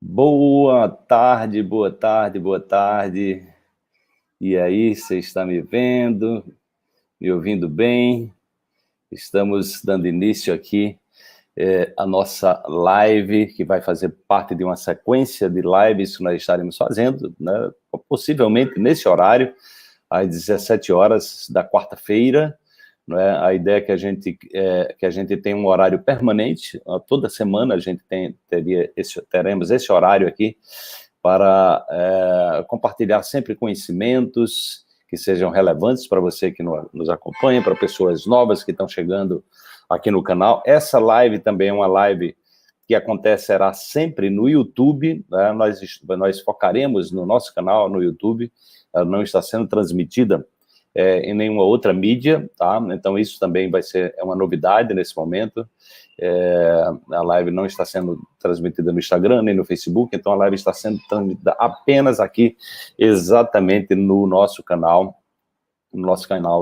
Boa tarde, boa tarde, boa tarde. E aí, você está me vendo, me ouvindo bem? Estamos dando início aqui a nossa live, que vai fazer parte de uma sequência de lives que nós estaremos fazendo, né, possivelmente nesse horário, às 17 horas da quarta-feira. Né? A ideia é que a gente tem um horário permanente, toda semana a gente teremos esse horário aqui para compartilhar sempre conhecimentos que sejam relevantes para você que nos acompanha, para pessoas novas que estão chegando aqui no canal. Essa live também é uma live que acontecerá sempre no YouTube, né? Nós focaremos no nosso canal no YouTube, ela não está sendo transmitida em nenhuma outra mídia, tá? Então isso também vai ser uma novidade nesse momento. A live não está sendo transmitida no Instagram, nem no Facebook, então a live está sendo transmitida apenas aqui, exatamente no nosso canal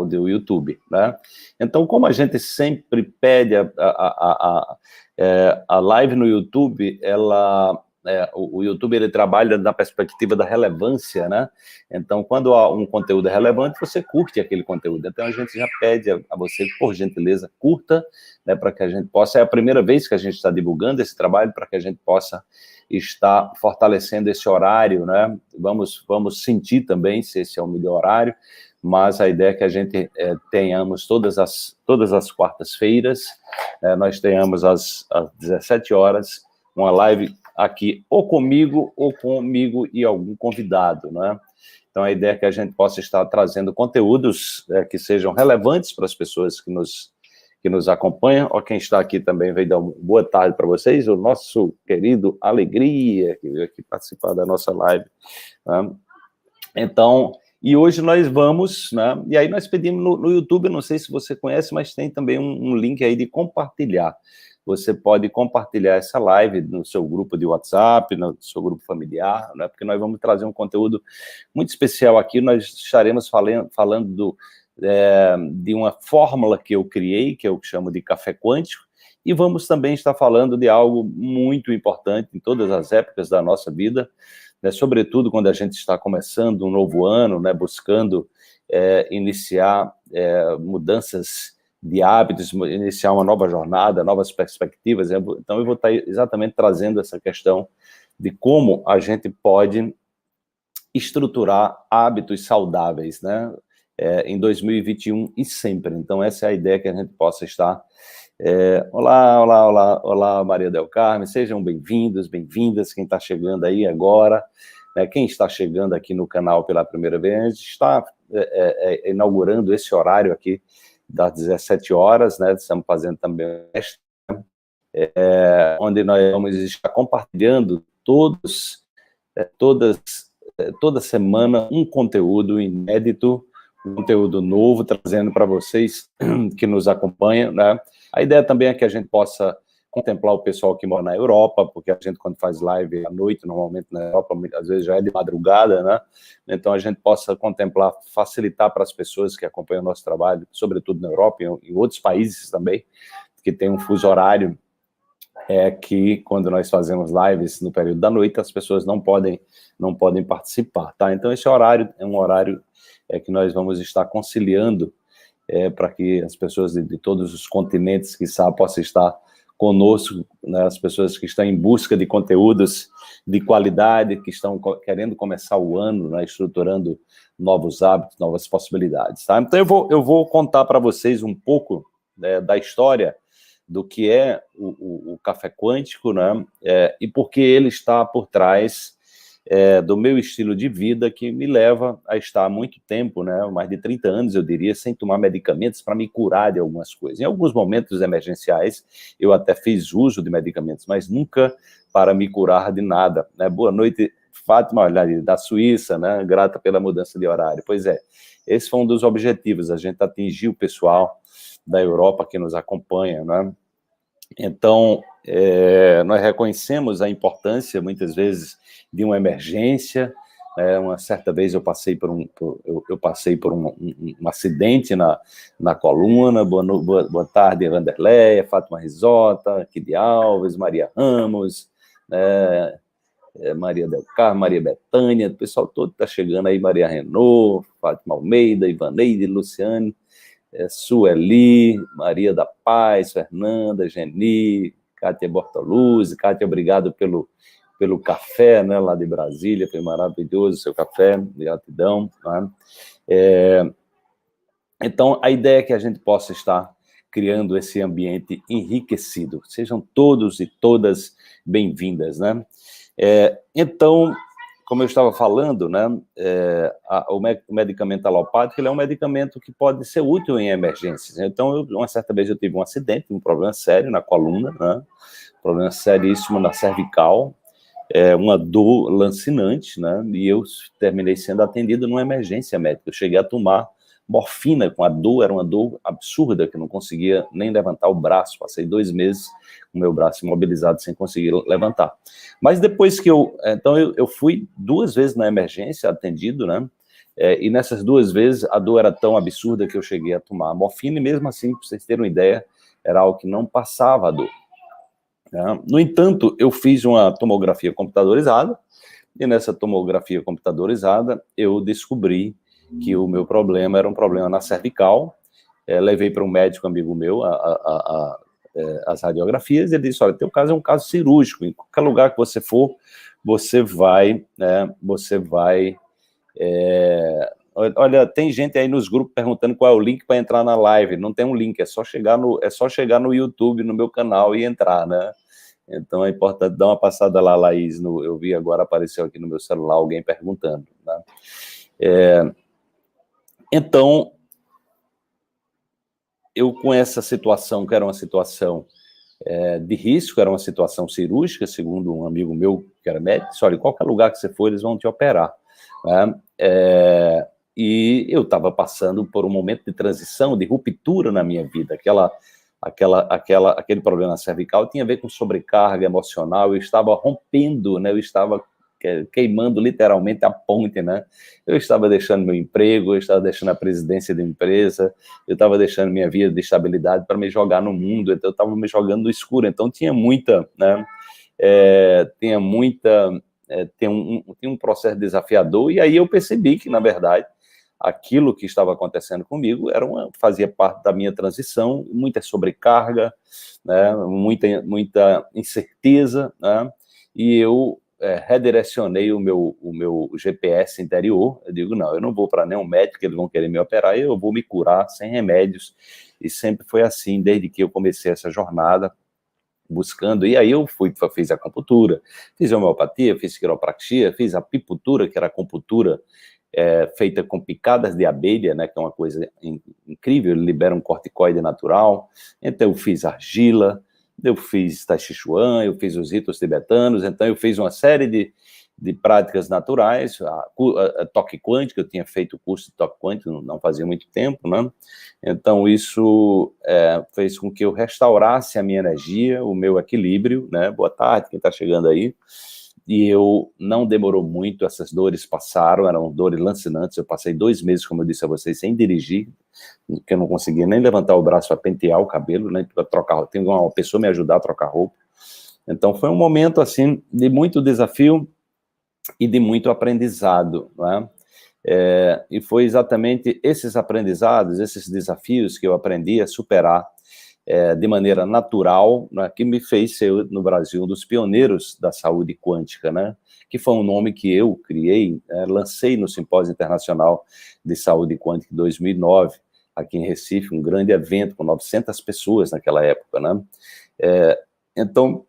do YouTube, né? Então, como a gente sempre pede a live no YouTube, o YouTube ele trabalha na perspectiva da relevância, né? Então, quando há um conteúdo relevante, você curte aquele conteúdo. Então, a gente já pede a você, por gentileza, curta, né, para que a gente possa... É a primeira vez que a gente está divulgando esse trabalho, para que a gente possa estar fortalecendo esse horário, né? Vamos sentir também se esse é o melhor horário, mas a ideia é que a gente tenhamos todas as quartas-feiras, nós tenhamos às 17 horas, uma live aqui, ou comigo e algum convidado, né? Então, a ideia é que a gente possa estar trazendo conteúdos que sejam relevantes para as pessoas que nos acompanham. Ó, quem está aqui também veio dar uma boa tarde para vocês, o nosso querido Alegria, que veio aqui participar da nossa live, né? Então, e hoje nós vamos, né? E aí nós pedimos no YouTube, não sei se você conhece, mas tem também um link aí de compartilhar. Você pode compartilhar essa live no seu grupo de WhatsApp, no seu grupo familiar, né? Porque nós vamos trazer um conteúdo muito especial aqui. Nós estaremos falando de uma fórmula que eu criei, que eu chamo de café quântico, e vamos também estar falando de algo muito importante em todas as épocas da nossa vida, né, sobretudo quando a gente está começando um novo ano, né, buscando iniciar mudanças de hábitos, iniciar uma nova jornada, novas perspectivas. Então, eu vou estar exatamente trazendo essa questão de como a gente pode estruturar hábitos saudáveis, né, em 2021 e sempre. Então, essa é a ideia que a gente possa estar... Olá, Maria del Carmen, sejam bem-vindos, bem-vindas, quem está chegando aí agora, né, quem está chegando aqui no canal pela primeira vez, a gente está inaugurando esse horário aqui, das 17 horas, né, estamos fazendo também onde nós vamos estar compartilhando toda semana um conteúdo inédito, um conteúdo novo, trazendo para vocês que nos acompanham, né? A ideia também é que a gente possa contemplar o pessoal que mora na Europa, porque a gente, quando faz live à noite, normalmente na Europa, às vezes já é de madrugada, né? Então, a gente possa contemplar, facilitar para as pessoas que acompanham o nosso trabalho, sobretudo na Europa e em outros países também, que tem um fuso horário, que quando nós fazemos lives no período da noite, as pessoas não podem participar, tá? Então, esse horário é um horário que nós vamos estar conciliando para que as pessoas de todos os continentes, quiçá, possam estar conosco, né, as pessoas que estão em busca de conteúdos de qualidade, que estão querendo começar o ano, né, estruturando novos hábitos, novas possibilidades, tá? Então, eu vou contar para vocês um pouco, né, da história do que é o café quântico, né, e por que ele está por trás do meu estilo de vida, que me leva a estar há muito tempo, né, mais de 30 anos, eu diria, sem tomar medicamentos para me curar de algumas coisas. Em alguns momentos emergenciais, eu até fiz uso de medicamentos, mas nunca para me curar de nada, né? Boa noite, Fátima, olha, da Suíça, né, grata pela mudança de horário. Pois é, esse foi um dos objetivos, a gente atingir o pessoal da Europa que nos acompanha, né? Então, nós reconhecemos a importância, muitas vezes, de uma emergência. Uma certa vez eu passei por um acidente na coluna. Boa tarde, Vanderleia, Fátima Risota, Kid Alves, Maria Ramos, Maria Del Carmo, Maria Bethânia, o pessoal todo está chegando aí, Maria Renault, Fátima Almeida, Ivaneide, Luciane, Sueli, Maria da Paz, Fernanda, Geni, Kátia Bortoluzzi. Kátia, obrigado pelo café, né, lá de Brasília, foi maravilhoso o seu café, gratidão. Né? Então, a ideia é que a gente possa estar criando esse ambiente enriquecido. Sejam todos e todas bem-vindas, né? Então, como eu estava falando, né, o medicamento alopático ele é um medicamento que pode ser útil em emergências. Então, uma certa vez eu tive um acidente, um problema sério na coluna, né, um problema seríssimo na cervical, uma dor lancinante, né, e eu terminei sendo atendido numa emergência médica. Eu cheguei a tomar morfina com a dor, era uma dor absurda, que eu não conseguia nem levantar o braço, passei 2 meses com o meu braço imobilizado sem conseguir levantar. Mas depois que então eu fui 2 vezes na emergência atendido, né, e nessas 2 vezes a dor era tão absurda que eu cheguei a tomar morfina, e mesmo assim, para vocês terem uma ideia, era algo que não passava a dor. Né? No entanto, eu fiz uma tomografia computadorizada, e nessa tomografia computadorizada eu descobri que o meu problema era um problema na cervical. Levei para um médico amigo meu as radiografias, e ele disse, olha, teu caso é um caso cirúrgico, em qualquer lugar que você for, você vai, né, olha, tem gente aí nos grupos perguntando qual é o link para entrar na live. Não tem um link, é só chegar no YouTube, no meu canal e entrar, né? Então é importante dar uma passada lá, Laís, eu vi agora, apareceu aqui no meu celular alguém perguntando, né? Então, eu com essa situação, que era uma situação de risco, era uma situação cirúrgica, segundo um amigo meu que era médico, disse, olha, em qualquer lugar que você for, eles vão te operar. Né? E eu estava passando por um momento de transição, de ruptura na minha vida, aquele problema cervical tinha a ver com sobrecarga emocional, eu estava rompendo, né? Eu estava queimando literalmente a ponte, né? Eu estava deixando meu emprego, eu estava deixando a presidência da empresa, eu estava deixando minha vida de estabilidade para me jogar no mundo, então eu estava me jogando no escuro, então tinha muita, né? Tinha um processo desafiador, e aí eu percebi que, na verdade, aquilo que estava acontecendo comigo fazia parte da minha transição, muita sobrecarga, né, muita incerteza, né, e eu redirecionei o meu GPS interior. Eu digo, não, eu não vou para nenhum médico, eles vão querer me operar, eu vou me curar sem remédios, e sempre foi assim, desde que eu comecei essa jornada, buscando, e aí eu fiz acupuntura, fiz homeopatia, fiz quiropraxia, fiz apicultura, que era acupuntura feita com picadas de abelha, né, que é uma coisa incrível, ele libera um corticoide natural. Então eu fiz argila, eu fiz tai chi chuan, eu fiz os ritos tibetanos, então eu fiz uma série de práticas naturais, a toque quântico, eu tinha feito o curso de toque quântico, não fazia muito tempo, né? Então isso fez com que eu restaurasse a minha energia, o meu equilíbrio, né? Boa tarde, quem está chegando aí. E eu, não demorou muito, essas dores passaram, eram dores lancinantes, eu passei 2 meses, como eu disse a vocês, sem dirigir, porque eu não conseguia nem levantar o braço para pentear o cabelo, né, para trocar roupa, tem uma pessoa me ajudar a trocar roupa. Então foi um momento, assim, de muito desafio e de muito aprendizado, né? E foi exatamente esses aprendizados, esses desafios que eu aprendi a superar de maneira natural, né, que me fez ser, no Brasil, um dos pioneiros da saúde quântica, né, que foi um nome que eu criei, lancei no Simpósio Internacional de Saúde Quântica em 2009, aqui em Recife, um grande evento com 900 pessoas naquela época, né. Então,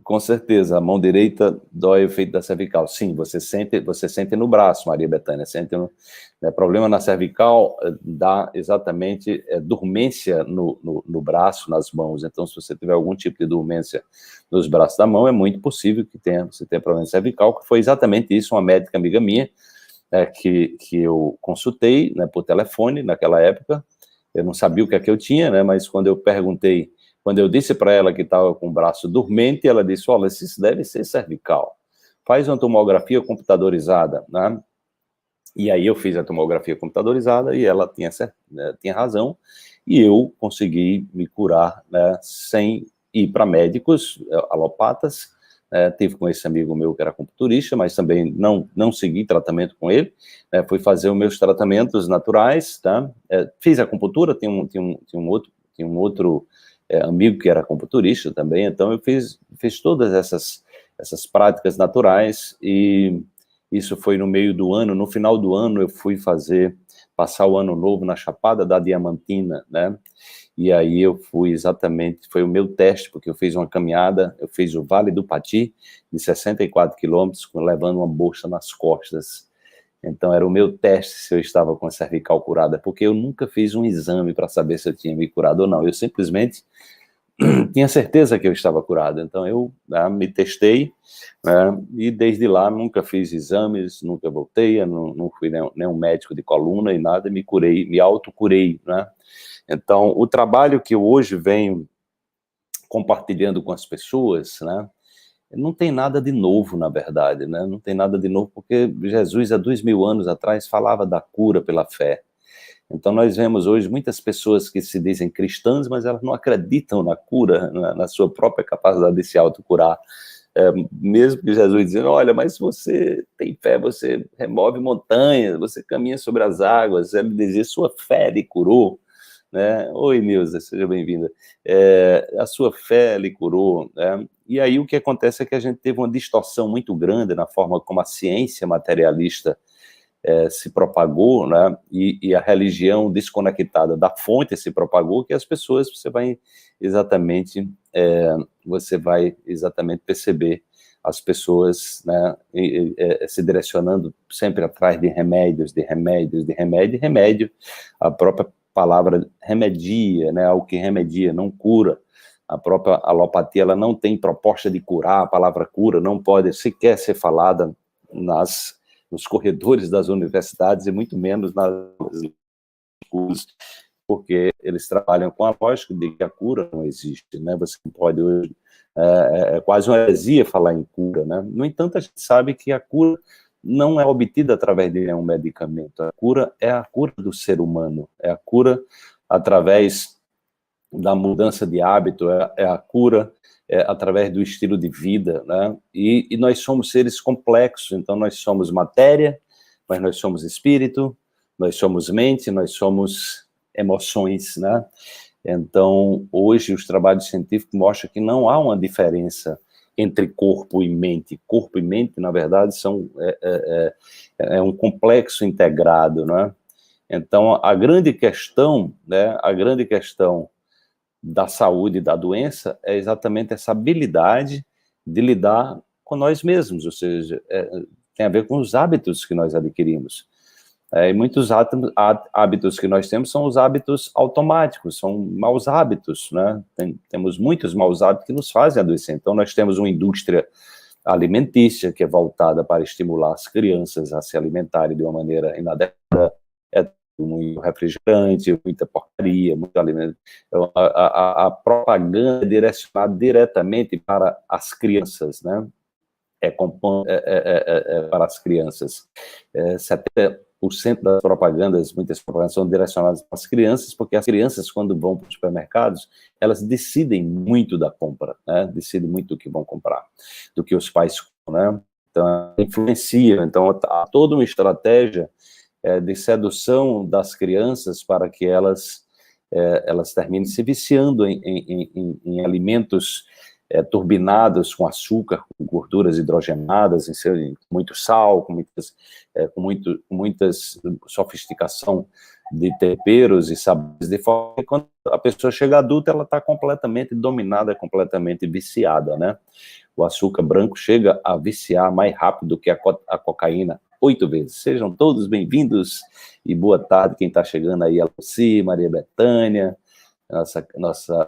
com certeza, a mão direita dói o efeito da cervical. Sim, você sente no braço, Maria Bethânia, problema na cervical dá exatamente dormência no braço, nas mãos. Então, se você tiver algum tipo de dormência nos braços da mão, é muito possível que você tenha problema cervical, que foi exatamente isso, uma médica amiga minha, que eu consultei, né, por telefone naquela época. Eu não sabia o que é que eu tinha, né, mas quando eu disse para ela que estava com o braço dormente, ela disse, olha, isso deve ser cervical. Faz uma tomografia computadorizada, né? E aí eu fiz a tomografia computadorizada e ela tinha razão, e eu consegui me curar, né, sem ir para médicos alopatas, tive com esse amigo meu que era acupunturista, mas também não segui tratamento com ele, fui fazer os meus tratamentos naturais, tá? Fiz acupuntura, tinha um outro amigo que era acupunturista também, então eu fiz todas essas práticas naturais, e isso foi no meio do ano. No final do ano eu fui passar o ano novo na Chapada da Diamantina, né? E aí eu fui exatamente, foi o meu teste, porque eu fiz uma caminhada, eu fiz o Vale do Pati, de 64 quilômetros, levando uma bolsa nas costas. Então era o meu teste se eu estava com a cervical curada, porque eu nunca fiz um exame para saber se eu tinha me curado ou não, eu simplesmente tinha certeza que eu estava curado. Então eu me testei, né, e desde lá nunca fiz exames, nunca voltei, eu não fui nenhum médico de coluna e nada, me curei, me autocurei, né? Então, o trabalho que eu hoje venho compartilhando com as pessoas, né, não tem nada de novo, na verdade, né? Não tem nada de novo, porque Jesus, há 2000 anos atrás, falava da cura pela fé. Então, nós vemos hoje muitas pessoas que se dizem cristãs, mas elas não acreditam na cura, na sua própria capacidade de se autocurar. Mesmo que Jesus dizendo, olha, mas se você tem fé, você remove montanhas, você caminha sobre as águas, ele dizia, sua fé lhe curou, né? Oi, Nilza, seja bem-vinda. A sua fé lhe curou, né? E aí o que acontece é que a gente teve uma distorção muito grande na forma como a ciência materialista se propagou, né? E a religião desconectada da fonte se propagou, que as pessoas, você vai exatamente perceber as pessoas, né, se direcionando sempre atrás de remédios, remédio, a própria palavra remedia, né, algo que remedia, não cura. A própria alopatia, ela não tem proposta de curar, a palavra cura não pode sequer ser falada nos corredores das universidades, e muito menos nas escolas, porque eles trabalham com a lógica de que a cura não existe, né? Você não pode hoje, é quase uma heresia falar em cura, né? No entanto, a gente sabe que a cura não é obtida através de nenhum medicamento. A cura é a cura do ser humano, é a cura através da mudança de hábito, é a cura através do estilo de vida, né? E nós somos seres complexos, então nós somos matéria, mas nós somos espírito, nós somos mente, nós somos emoções, né? Então, hoje, os trabalhos científicos mostram que não há uma diferença entre corpo e mente. Corpo e mente, na verdade, é um complexo integrado, né? Então, a grande questão, né, da saúde e da doença é exatamente essa habilidade de lidar com nós mesmos, ou seja, tem a ver com os hábitos que nós adquirimos. E muitos hábitos que nós temos são os hábitos automáticos, são maus hábitos, né? Temos muitos maus hábitos que nos fazem adoecer. Então, nós temos uma indústria alimentícia que é voltada para estimular as crianças a se alimentarem de uma maneira inadequada, muito refrigerante, muita porcaria, muito alimento. Então, a propaganda é direcionada diretamente para as crianças, né? Para as crianças. 70% das propagandas, muitas propagandas são direcionadas para as crianças, porque as crianças, quando vão para os supermercados, elas decidem muito da compra, né? Decidem muito do que vão comprar, do que os pais compram, né? Então, influencia. Então, há toda uma estratégia de sedução das crianças para que elas terminem se viciando em alimentos turbinados com açúcar, com gorduras hidrogenadas, com muito sal, com muitas sofisticação de temperos e sabores, de forma que quando a pessoa chega adulta, ela está completamente dominada, completamente viciada, né? O açúcar branco chega a viciar mais rápido que a cocaína 8 vezes. Sejam todos bem-vindos e boa tarde quem está chegando aí, a Lucy, Maria Bethânia, nossa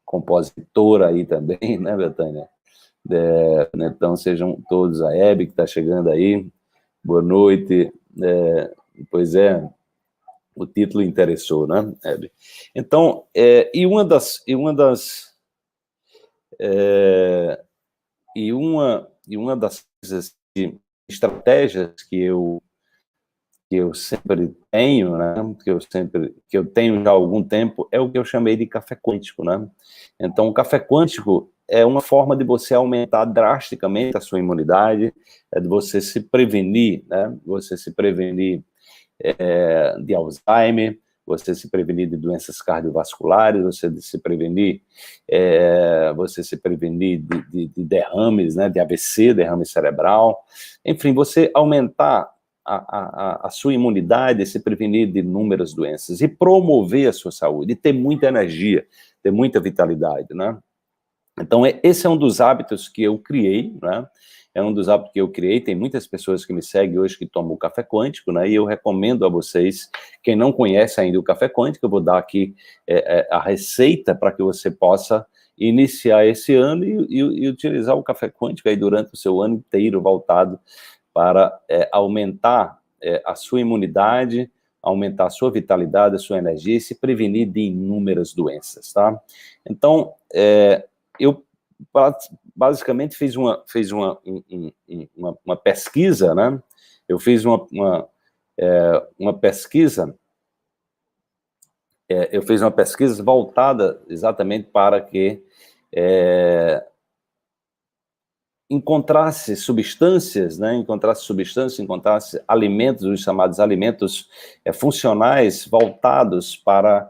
compositora aí também, né, Bethânia? Então, sejam todos, a Hebe que está chegando aí, boa noite. Pois é, o título interessou, né, Hebe? Então, uma das coisas, estratégias que eu sempre tenho, né, que eu tenho já há algum tempo, é o que eu chamei de café quântico, né? Então, o café quântico é uma forma de você aumentar drasticamente a sua imunidade, de você se prevenir, né? Você se prevenir de Alzheimer, você se prevenir de doenças cardiovasculares, você se prevenir de derrames, né, de AVC, derrame cerebral, enfim, você aumentar a sua imunidade, se prevenir de inúmeras doenças e promover a sua saúde, e ter muita energia, ter muita vitalidade, né? Então, esse é um dos hábitos que eu criei, né? É um dos hábitos que eu criei. Tem muitas pessoas que me seguem hoje que tomam o café quântico, né? E eu recomendo a vocês, quem não conhece ainda o café quântico, eu vou dar aqui a receita para que você possa iniciar esse ano e utilizar o café quântico aí durante o seu ano inteiro, voltado para aumentar a sua imunidade, aumentar a sua vitalidade, a sua energia e se prevenir de inúmeras doenças, tá? Então, eu basicamente fiz uma pesquisa, né? Eu fiz uma pesquisa, eu fiz uma pesquisa voltada exatamente para que encontrasse substâncias, né? Encontrasse alimentos, os chamados alimentos funcionais voltados para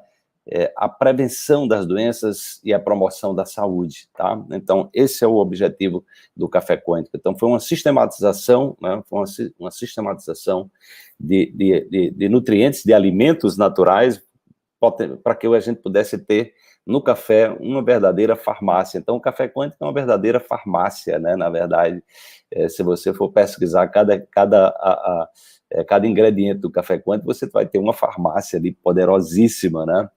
a prevenção das doenças e a promoção da saúde, tá? Então, esse é o objetivo do Café Quântico. Então, foi uma sistematização, né? Foi uma sistematização de nutrientes, de alimentos naturais, para que a gente pudesse ter no café uma verdadeira farmácia. Então, o Café Quântico é uma verdadeira farmácia, né? Na verdade, se você for pesquisar cada ingrediente do Café Quântico, você vai ter uma farmácia ali poderosíssima, né?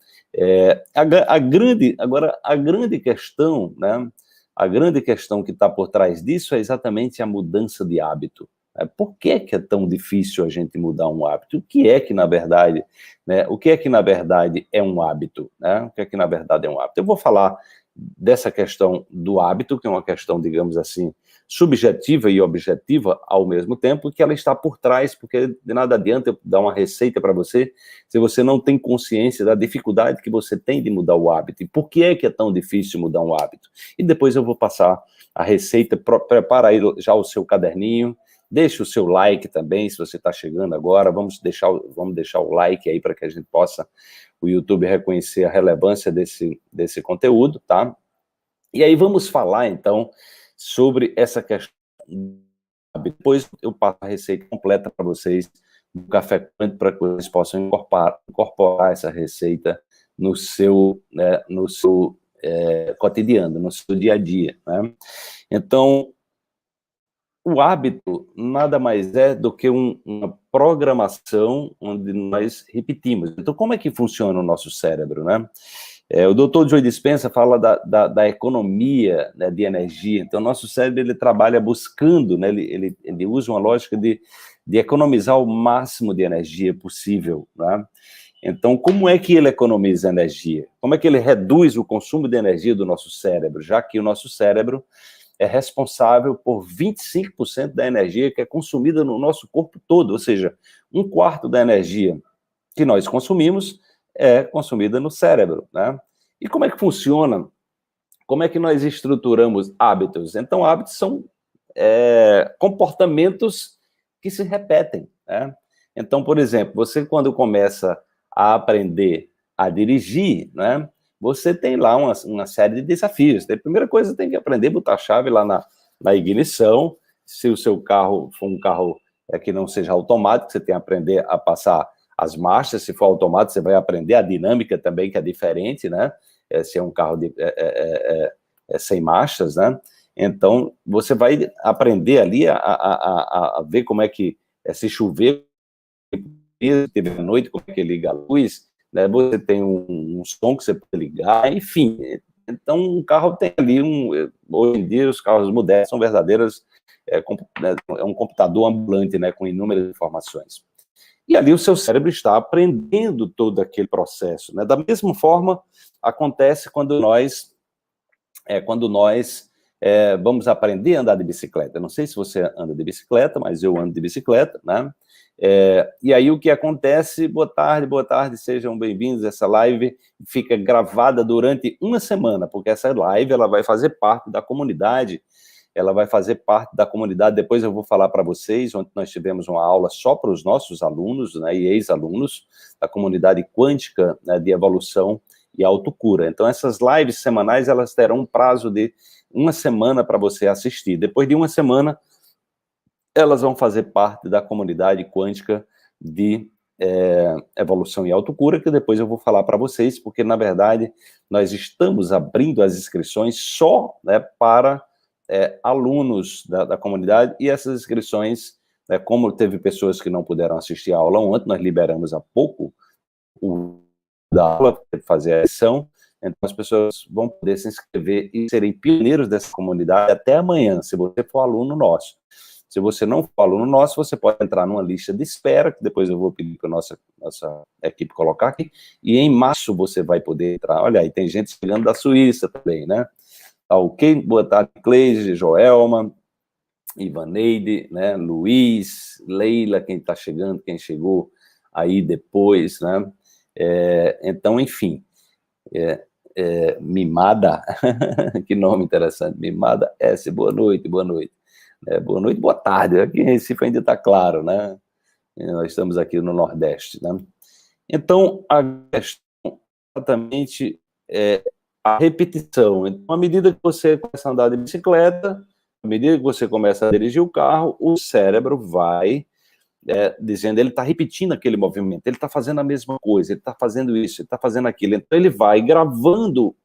A grande questão, né? A grande questão que está por trás disso é exatamente a mudança de hábito. Por que é tão difícil a gente mudar um hábito? O que é que, na verdade, né, é um hábito? Né? O que é que, na verdade, é um hábito? Eu vou falar dessa questão do hábito, que é uma questão, digamos assim, subjetiva e objetiva ao mesmo tempo, que ela está por trás, porque de nada adianta eu dar uma receita para você, se você não tem consciência da dificuldade que você tem de mudar o hábito, e por que é tão difícil mudar um hábito. E depois eu vou passar a receita, prepara aí já o seu caderninho, deixe o seu like também, se você está chegando agora, vamos deixar o like aí para que a gente possa, o YouTube reconhecer a relevância desse conteúdo, tá? E aí vamos falar, então, sobre essa questão. Depois eu passo a receita completa para vocês do Café Quântico, para que vocês possam incorporar essa receita no seu cotidiano, no seu dia a dia, né? Então, o hábito nada mais é do que uma programação onde nós repetimos. Então, como é que funciona o nosso cérebro, né? O Dr. Joe Dispenza fala da economia, né, de energia. Então, o nosso cérebro ele trabalha buscando, né, ele usa uma lógica de economizar o máximo de energia possível, né? Então, como é que ele economiza energia? Como é que ele reduz o consumo de energia do nosso cérebro, já que o nosso cérebro é responsável por 25% da energia que é consumida no nosso corpo todo, ou seja, 1/4 da energia que nós consumimos é consumida no cérebro, né? E como é que funciona? Como é que nós estruturamos hábitos? Então, hábitos são comportamentos que se repetem, né? Então, por exemplo, você quando começa a aprender a dirigir, né? Você tem lá uma série de desafios. A primeira coisa, tem que aprender a botar a chave lá na ignição. Se o seu carro for um carro que não seja automático, você tem que aprender a passar as marchas. Se for automático, você vai aprender a dinâmica também, que é diferente, né? Se é um carro sem marchas, né? Então, você vai aprender ali a ver como é que, se chover, teve à noite, como é que liga a luz, né? Você tem um som que você pode ligar, enfim. Então, um carro tem ali hoje em dia, os carros modernos são verdadeiros, um computador ambulante, né, com inúmeras informações. E ali o seu cérebro está aprendendo todo aquele processo, né? Da mesma forma, acontece quando nós vamos aprender a andar de bicicleta. Eu não sei se você anda de bicicleta, mas eu ando de bicicleta, né? E aí o que acontece? Boa tarde, sejam bem-vindos. Essa live fica gravada durante uma semana, porque essa live ela vai fazer parte da comunidade, depois eu vou falar para vocês, onde nós tivemos uma aula só para os nossos alunos, né, e ex-alunos da comunidade quântica, né, de evolução e autocura. Então essas lives semanais, elas terão um prazo de uma semana para você assistir. Depois de uma semana, elas vão fazer parte da comunidade quântica de evolução e autocura, que depois eu vou falar para vocês, porque, na verdade, nós estamos abrindo as inscrições só, né, para alunos da comunidade, e essas inscrições, como teve pessoas que não puderam assistir a aula ontem, nós liberamos há pouco da aula, fazer a lição, então as pessoas vão poder se inscrever e serem pioneiros dessa comunidade até amanhã, se você for aluno nosso. Se você não for aluno nosso, você pode entrar numa lista de espera, que depois eu vou pedir para a nossa equipe colocar aqui, e em março você vai poder entrar. Olha aí, tem gente chegando da Suíça também, né? Ok, boa tarde, Cleide, Joelma, Ivaneide, né? Luiz, Leila, quem está chegando, quem chegou aí depois, né? Então, enfim, Mimada, que nome interessante, Mimada S, boa noite, boa noite. Boa noite, boa tarde, aqui em Recife ainda está claro, né? Nós estamos aqui no Nordeste, né? Então, a questão exatamente é a repetição. Então, à medida que você começa a andar de bicicleta, à medida que você começa a dirigir o carro, o cérebro vai dizendo, ele está repetindo aquele movimento, ele está fazendo a mesma coisa, ele está fazendo isso, ele está fazendo aquilo. Então, ele vai gravando,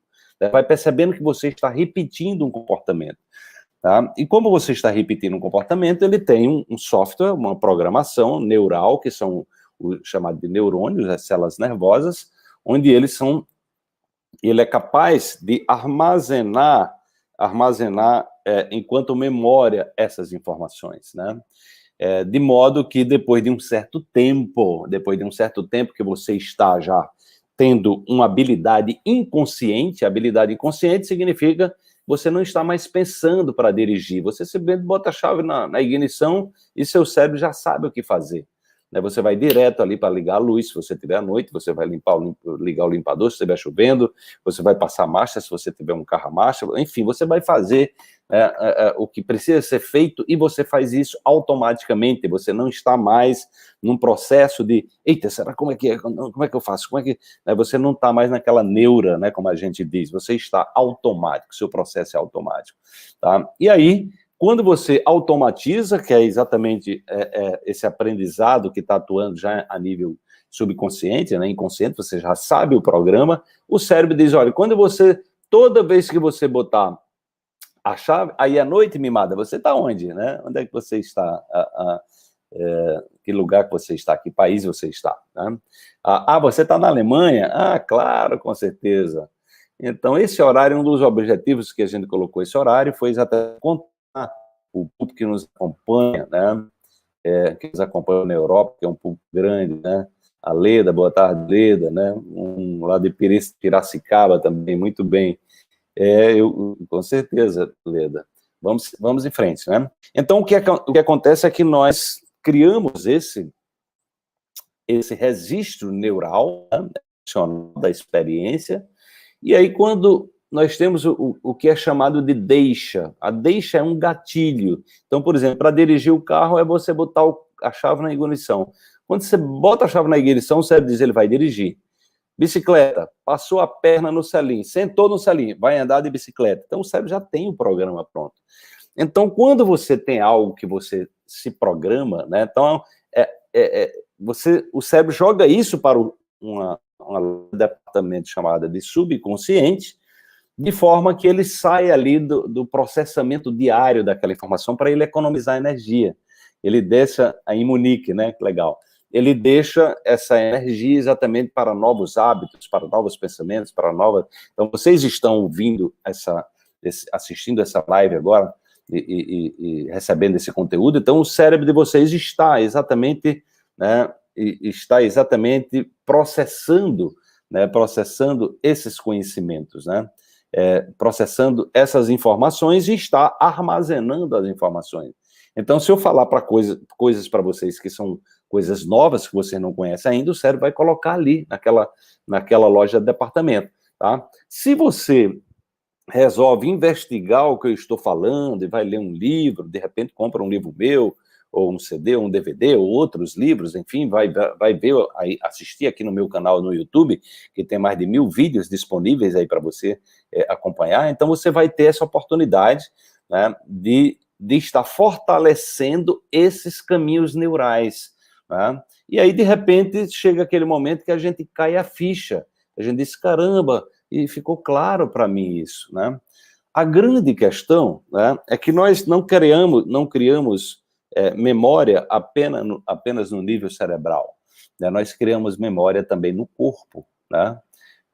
vai percebendo que você está repetindo um comportamento. Tá? E como você está repetindo um comportamento, ele tem um software, uma programação neural, que são chamados de neurônios, as células nervosas, onde ele é capaz de armazenar enquanto memória essas informações, né? De modo que depois de um certo tempo que você está já tendo uma habilidade inconsciente significa você não está mais pensando para dirigir, você simplesmente bota a chave na ignição e seu cérebro já sabe o que fazer. Você vai direto ali para ligar a luz, se você tiver à noite, você vai ligar o limpador, se estiver chovendo, você vai passar marcha, se você tiver um carro a marcha, enfim, você vai fazer o que precisa ser feito e você faz isso automaticamente, você não está mais num processo de, eita, será como é que eu faço? Você não está mais naquela neura, né, como a gente diz, você está automático, seu processo é automático, tá? E aí, quando você automatiza, que é exatamente esse aprendizado que está atuando já a nível subconsciente, né, inconsciente, você já sabe o programa, o cérebro diz, olha, toda vez que você botar a chave, aí à noite, Mimada, você está onde, né? Onde é que você está? Que lugar que você está? Que país você está? Né? Você está na Alemanha? Claro, com certeza. Então, esse horário, um dos objetivos que a gente colocou esse horário foi exatamente contar o público que nos acompanha, né? Que nos acompanha na Europa, que é um público grande, né? A Leda, boa tarde, Leda, né? Lá de Piracicaba também, muito bem. Com certeza, Leda. Vamos em frente, né? Então, o que acontece é que nós criamos esse registro neural, né, da experiência, e aí quando nós temos o que é chamado de deixa. A deixa é um gatilho. Então, por exemplo, para dirigir o carro é você botar a chave na ignição. Quando você bota a chave na ignição, o cérebro diz, ele vai dirigir. Bicicleta, passou a perna no selim, sentou no selim, vai andar de bicicleta. Então, o cérebro já tem o programa pronto. Então, quando você tem algo que você se programa, né? Então, o cérebro joga isso para um departamento chamado de subconsciente, de forma que ele sai ali do processamento diário daquela informação para ele economizar energia. Ele deixa em Munique, né? Que legal. Ele deixa essa energia exatamente para novos hábitos, para novos pensamentos, para novas... Então, vocês estão ouvindo assistindo essa live agora e recebendo esse conteúdo, então o cérebro de vocês está exatamente, né, processando esses conhecimentos, né? processando essas informações e está armazenando as informações. Então, se eu falar para coisas para vocês que são coisas novas que você não conhece ainda, o cérebro vai colocar ali, naquela loja de departamento, tá? Se você resolve investigar o que eu estou falando e vai ler um livro, de repente compra um livro meu, ou um CD, ou um DVD, ou outros livros, enfim, vai ver, assistir aqui no meu canal no YouTube, que tem mais de 1000 vídeos disponíveis aí para você acompanhar, então você vai ter essa oportunidade, né, de estar fortalecendo esses caminhos neurais, né? E aí, de repente, chega aquele momento que a gente cai a ficha, a gente diz, caramba, e ficou claro para mim isso, né? A grande questão, né, é que nós não criamos memória apenas no nível cerebral, né? Nós criamos memória também no corpo, né?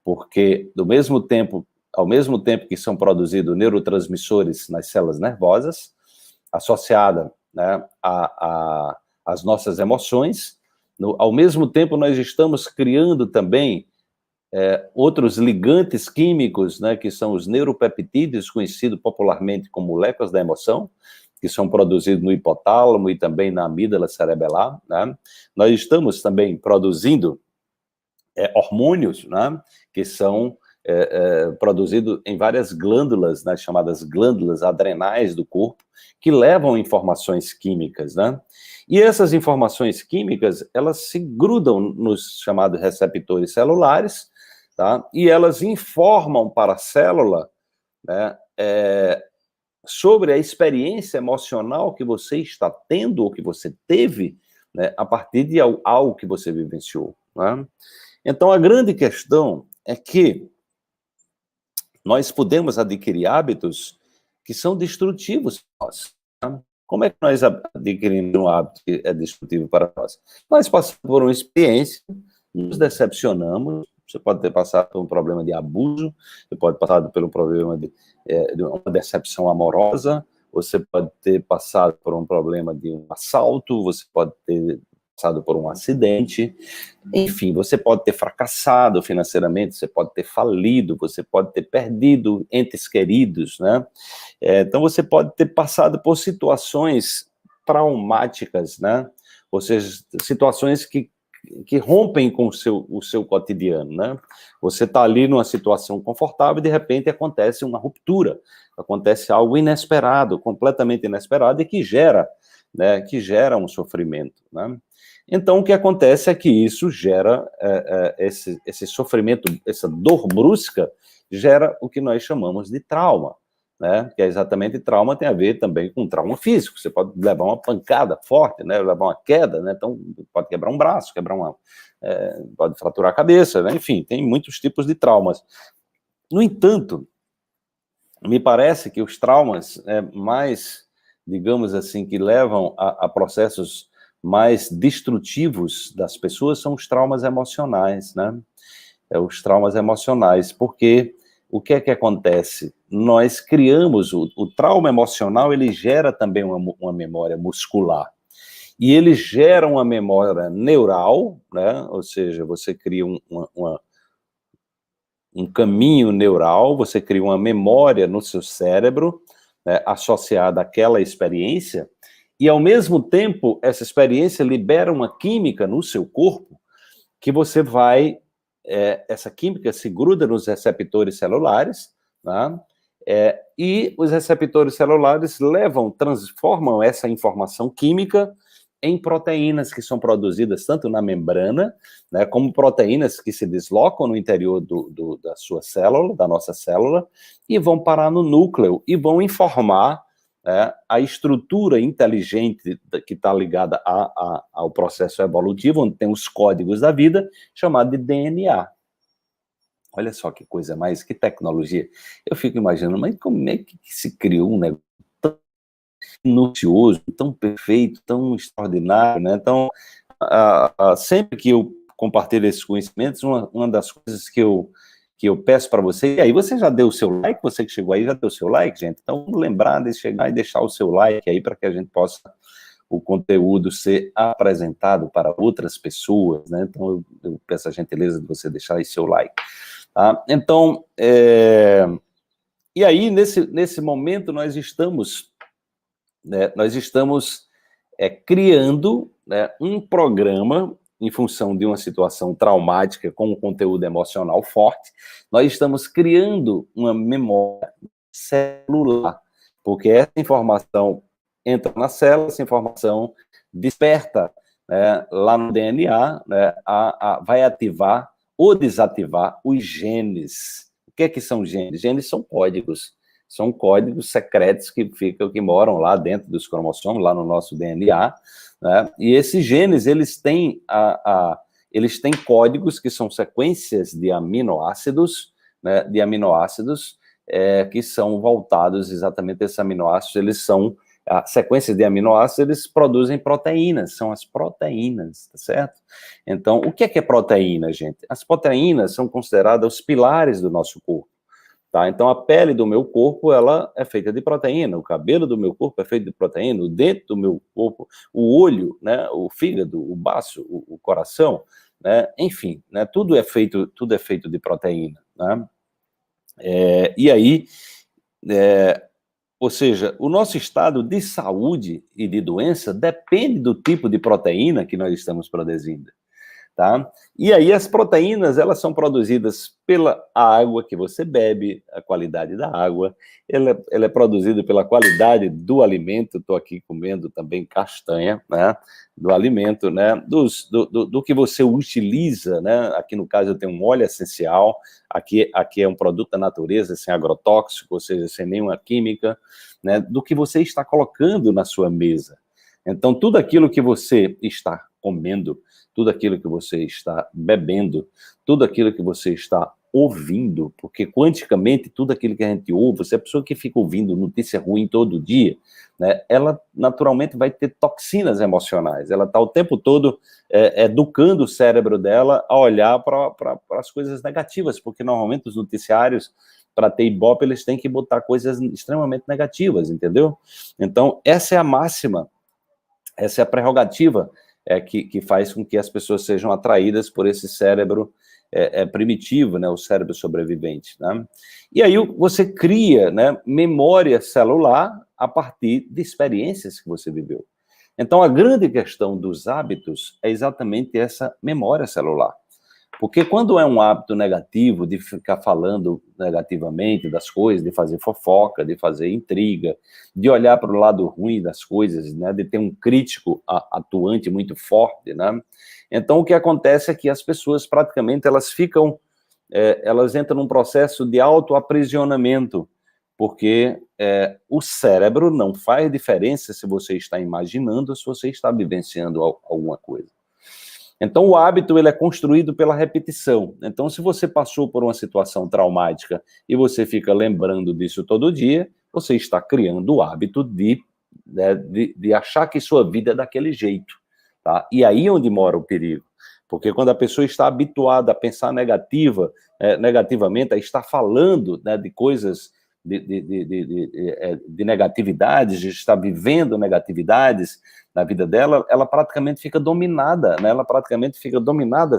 Porque ao mesmo tempo que são produzidos neurotransmissores nas células nervosas, associada, né, às nossas emoções, ao mesmo tempo nós estamos criando também outros ligantes químicos, né, que são os neuropeptídeos, conhecidos popularmente como moléculas da emoção, que são produzidos no hipotálamo e também na amígdala cerebelar, né? Nós estamos também produzindo hormônios, né, que são produzidos em várias glândulas, né, chamadas glândulas adrenais do corpo, que levam informações químicas, né? E essas informações químicas, elas se grudam nos chamados receptores celulares, tá? E elas informam para a célula, né, sobre a experiência emocional que você está tendo ou que você teve, né, a partir de algo que você vivenciou, né? Então, a grande questão é que nós podemos adquirir hábitos que são destrutivos para nós. Tá? Como é que nós adquirimos um hábito que é destrutivo para nós? Nós passamos por uma experiência, nos decepcionamos, você pode ter passado por um problema de abuso, você pode ter passado pelo problema de uma decepção amorosa, você pode ter passado por um problema de um assalto, você pode ter passado por um acidente, enfim, você pode ter fracassado financeiramente, você pode ter falido, você pode ter perdido entes queridos, né? Então, você pode ter passado por situações traumáticas, né? Ou seja, situações que rompem com o seu cotidiano, né? Você está ali numa situação confortável e, de repente, acontece uma ruptura, acontece algo inesperado, completamente inesperado, e que gera um sofrimento, né? Então, o que acontece é que isso gera esse sofrimento, essa dor brusca, gera o que nós chamamos de trauma, né? Que é exatamente trauma, tem a ver também com trauma físico. Você pode levar uma pancada forte, né? Levar uma queda, né? Então, pode quebrar um braço, pode fraturar a cabeça, né? Enfim, tem muitos tipos de traumas. No entanto, me parece que os traumas mais, digamos assim, que levam a processos mais destrutivos das pessoas são os traumas emocionais, né? Os traumas emocionais, porque o que é que acontece? Nós criamos, o trauma emocional, ele gera também uma memória muscular, e ele gera uma memória neural, né? Ou seja, você cria um caminho neural, você cria uma memória no seu cérebro, né, associada àquela experiência, e ao mesmo tempo, essa experiência libera uma química no seu corpo, que você essa química se gruda nos receptores celulares, né, e os receptores celulares transformam essa informação química em proteínas que são produzidas tanto na membrana, né, como proteínas que se deslocam no interior da sua célula, da nossa célula, e vão parar no núcleo e vão informar a estrutura inteligente que está ligada ao processo evolutivo, onde tem os códigos da vida, chamado de DNA. Olha só que coisa mais, que tecnologia. Eu fico imaginando, mas como é que se criou um negócio tão minucioso, tão perfeito, tão extraordinário, né? Então, sempre que eu compartilho esses conhecimentos, uma das coisas que eu peço para você, e aí você já deu o seu like, você que chegou aí já deu o seu like, gente? Então, vamos lembrar de chegar e deixar o seu like aí para que a gente possa, o conteúdo ser apresentado para outras pessoas, né? Então, eu peço a gentileza de você deixar aí seu like. Tá? Então, E aí, nesse momento, nós estamos, né, criando, né, um programa em função de uma situação traumática com um conteúdo emocional forte. Nós estamos criando uma memória celular, porque essa informação entra na célula, essa informação desperta, né, lá no DNA, né, vai ativar ou desativar os genes. O que é que são genes? Genes são códigos secretos que moram lá dentro dos cromossomos, lá no nosso DNA, né? E esses genes, eles têm códigos que são sequências de aminoácidos, né, que são voltados exatamente a esses aminoácidos. Eles são sequências de aminoácidos, eles produzem proteínas, são as proteínas, tá certo? Então, o que é proteína, gente? As proteínas são consideradas os pilares do nosso corpo. Tá? Então, a pele do meu corpo, ela é feita de proteína, o cabelo do meu corpo é feito de proteína, o dente do meu corpo, o olho, né, o fígado, o baço, o coração, né, enfim, né, tudo é feito de proteína, né? E aí, ou seja, o nosso estado de saúde e de doença depende do tipo de proteína que nós estamos produzindo. Tá? E aí as proteínas, elas são produzidas pela água que você bebe, a qualidade da água, ela é produzida pela qualidade do alimento. Estou aqui comendo também castanha, né, do alimento, né, do que você utiliza, né, aqui no caso eu tenho um óleo essencial, aqui é um produto da natureza, sem agrotóxico, ou seja, sem nenhuma química, né, do que você está colocando na sua mesa. Então, tudo aquilo que você está comendo, tudo aquilo que você está bebendo, tudo aquilo que você está ouvindo, porque quanticamente tudo aquilo que a gente ouve, se a pessoa que fica ouvindo notícia ruim todo dia, né, ela naturalmente vai ter toxinas emocionais, ela está o tempo todo educando o cérebro dela a olhar para as coisas negativas, porque normalmente os noticiários, para ter ibope, eles têm que botar coisas extremamente negativas, entendeu? Então, essa é a máxima, essa é a prerrogativa que faz com que as pessoas sejam atraídas por esse cérebro primitivo, né, o cérebro sobrevivente, né? E aí você cria, né, memória celular a partir de experiências que você viveu. Então, a grande questão dos hábitos é exatamente essa memória celular. Porque quando é um hábito negativo, de ficar falando negativamente das coisas, de fazer fofoca, de fazer intriga, de olhar para o lado ruim das coisas, né, de ter um crítico atuante muito forte, né? Então, o que acontece é que as pessoas, praticamente, elas entram num processo de autoaprisionamento, porque o cérebro não faz diferença se você está imaginando ou se você está vivenciando alguma coisa. Então, o hábito, ele é construído pela repetição. Então, se você passou por uma situação traumática e você fica lembrando disso todo dia, você está criando o hábito de achar que sua vida é daquele jeito, tá? E aí é onde mora o perigo. Porque quando a pessoa está habituada a pensar negativamente, a estar falando, né, de coisas, de negatividades, de estar vivendo negatividades na vida dela, ela praticamente fica dominada, né? Ela praticamente fica dominada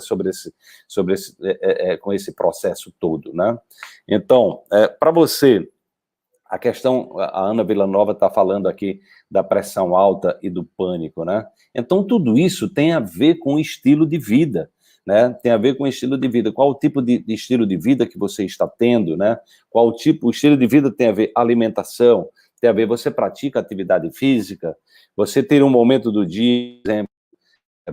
com esse processo todo, né? Então, para você, a questão, a Ana Villanova está falando aqui da pressão alta e do pânico, né? Então, tudo isso tem a ver com o estilo de vida, né? Tem a ver com o estilo de vida. Qual o tipo de estilo de vida que você está tendo, né? O estilo de vida tem a ver alimentação, tem a ver, você pratica atividade física, você ter um momento do dia, por exemplo,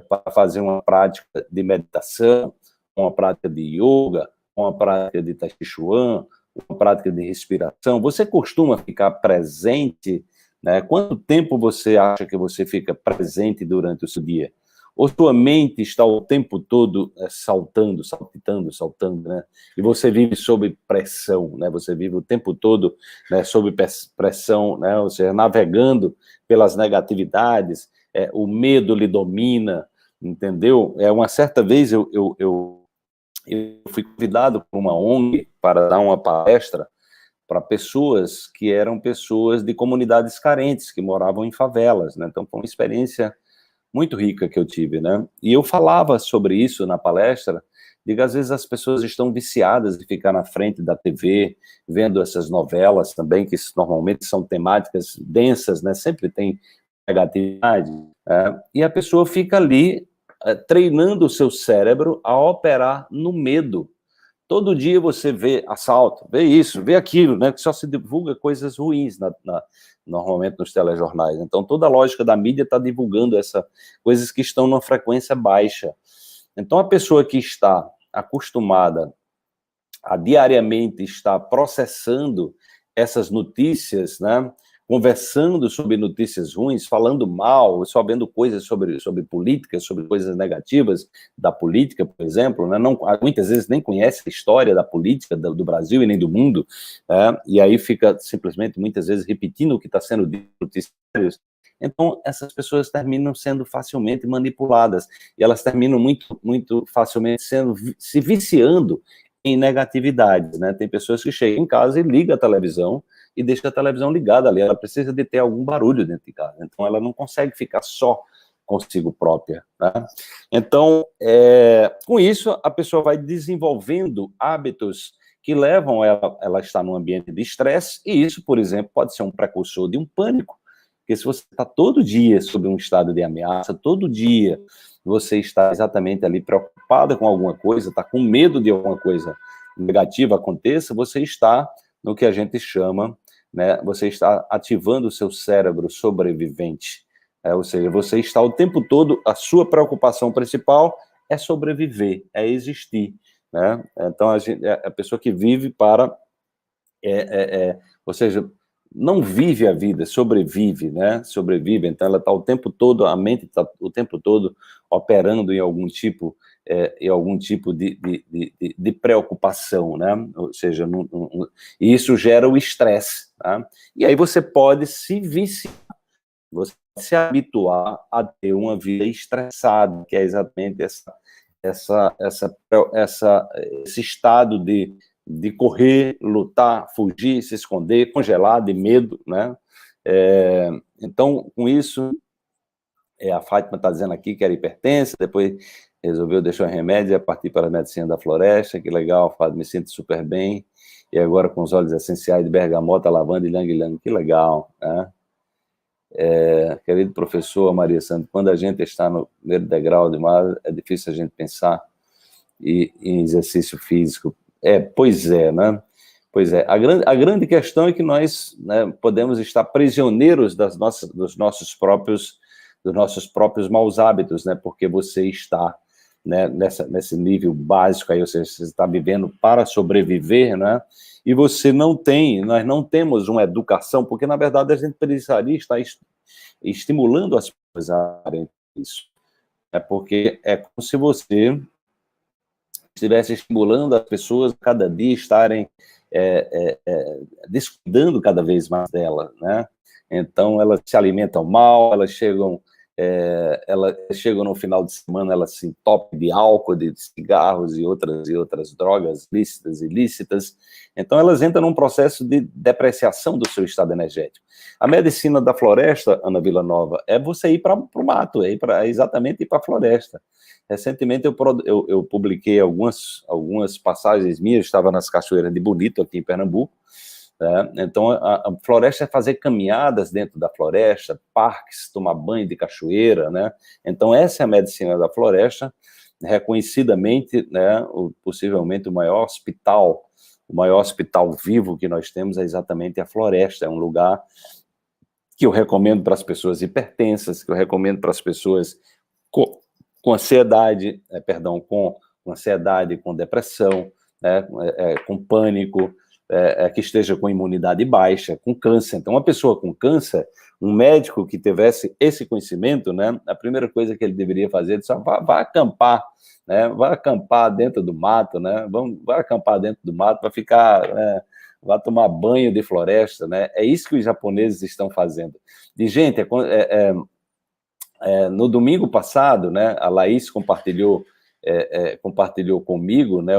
para fazer uma prática de meditação, uma prática de yoga, uma prática de tai chi chuan, uma prática de respiração. Você costuma ficar presente, né? Quanto tempo você acha que você fica presente durante o seu dia? Ou sua mente está o tempo todo saltando, né? E você vive sob pressão, né? Você vive o tempo todo, né, sob pressão, né? Ou seja, navegando pelas negatividades, o medo lhe domina, entendeu? Uma certa vez eu fui convidado por uma ONG para dar uma palestra para pessoas que eram pessoas de comunidades carentes, que moravam em favelas, né? Então, foi uma experiência muito rica que eu tive, né? E eu falava sobre isso na palestra, Digo, às vezes as pessoas estão viciadas de ficar na frente da TV, vendo essas novelas também, que normalmente são temáticas densas, né? Sempre tem negatividade, e a pessoa fica ali treinando o seu cérebro a operar no medo. Todo dia você vê assalto, vê isso, vê aquilo, né? Que só se divulga coisas ruins normalmente nos telejornais. Então, toda a lógica da mídia está divulgando coisas que estão numa frequência baixa. Então, a pessoa que está acostumada a diariamente estar processando essas notícias, né? Conversando sobre notícias ruins, falando mal, sabendo coisas sobre política, sobre coisas negativas da política, por exemplo, né? Não, muitas vezes nem conhece a história da política do Brasil e nem do mundo, né? E aí fica simplesmente, muitas vezes, repetindo o que está sendo dito nos noticiários. Então, essas pessoas terminam sendo facilmente manipuladas, e elas terminam muito facilmente se viciando em negatividades, né? Tem pessoas que chegam em casa e ligam a televisão, e deixa a televisão ligada ali, ela precisa de ter algum barulho dentro de casa, então ela não consegue ficar só consigo própria, né? Então, com isso, a pessoa vai desenvolvendo hábitos que levam ela a estar num ambiente de estresse, e isso, por exemplo, pode ser um precursor de um pânico, porque se você está todo dia sob um estado de ameaça, todo dia você está exatamente ali preocupada com alguma coisa, está com medo de alguma coisa negativa aconteça, você está no que a gente chama, né, você está ativando o seu cérebro sobrevivente, ou seja, você está o tempo todo, a sua preocupação principal é sobreviver, é existir, né? Então, a pessoa que vive para, ou seja, não vive a vida, sobrevive, né? Sobrevive, então ela está o tempo todo, a mente está o tempo todo operando em algum tipo de preocupação, né? Ou seja, e isso gera o estresse, tá? E aí você pode se viciar, você se habituar a ter uma vida estressada, que é exatamente esse estado de correr, lutar, fugir, se esconder, congelar de medo, né? Então, com isso, a Fátima está dizendo aqui que era hipertensa, depois resolveu deixar o remédio e partir para a medicina da floresta. Que legal, Fátima, me sinto super bem. E agora com os óleos essenciais de bergamota, lavanda e ylang-ylang, que legal, né? Querido professor Maria Santos, quando a gente está no primeiro degrau de mar, é difícil a gente pensar em exercício físico. Pois é, né? Pois é. A grande questão é que nós, né, podemos estar prisioneiros dos nossos próprios maus hábitos, né? Porque você está, né, nesse nível básico aí, ou seja, você está vivendo para sobreviver, né? E nós não temos uma educação, porque na verdade a gente precisaria estar estimulando as pessoas a farem isso. Porque é como se você estivesse estimulando as pessoas a cada dia estarem descuidando cada vez mais dela, né? Então elas se alimentam mal, elas chegam no final de semana, elas se entopem de álcool, de cigarros e outras drogas lícitas e ilícitas. Então elas entram num processo de depreciação do seu estado energético. A medicina da floresta, Ana Villanova, é você ir para o mato, exatamente ir para a floresta. Recentemente eu publiquei algumas passagens minhas, estava nas cachoeiras de Bonito, aqui em Pernambuco. Então, a floresta é fazer caminhadas dentro da floresta, parques, tomar banho de cachoeira, né? Então, essa é a medicina da floresta, reconhecidamente, né, possivelmente o maior hospital vivo que nós temos é exatamente a floresta. É um lugar que eu recomendo para as pessoas hipertensas, que eu recomendo para as pessoas com ansiedade, com ansiedade, com depressão, né, com pânico, que esteja com imunidade baixa, com câncer. Então, uma pessoa com câncer, um médico que tivesse esse conhecimento, né, a primeira coisa que ele deveria fazer é dizer, vai acampar, né, vai acampar dentro do mato, né, vai acampar dentro do mato, vai ficar, vai tomar banho de floresta, né, é isso que os japoneses estão fazendo. E, gente, no domingo passado, né, a Laís compartilhou comigo, né,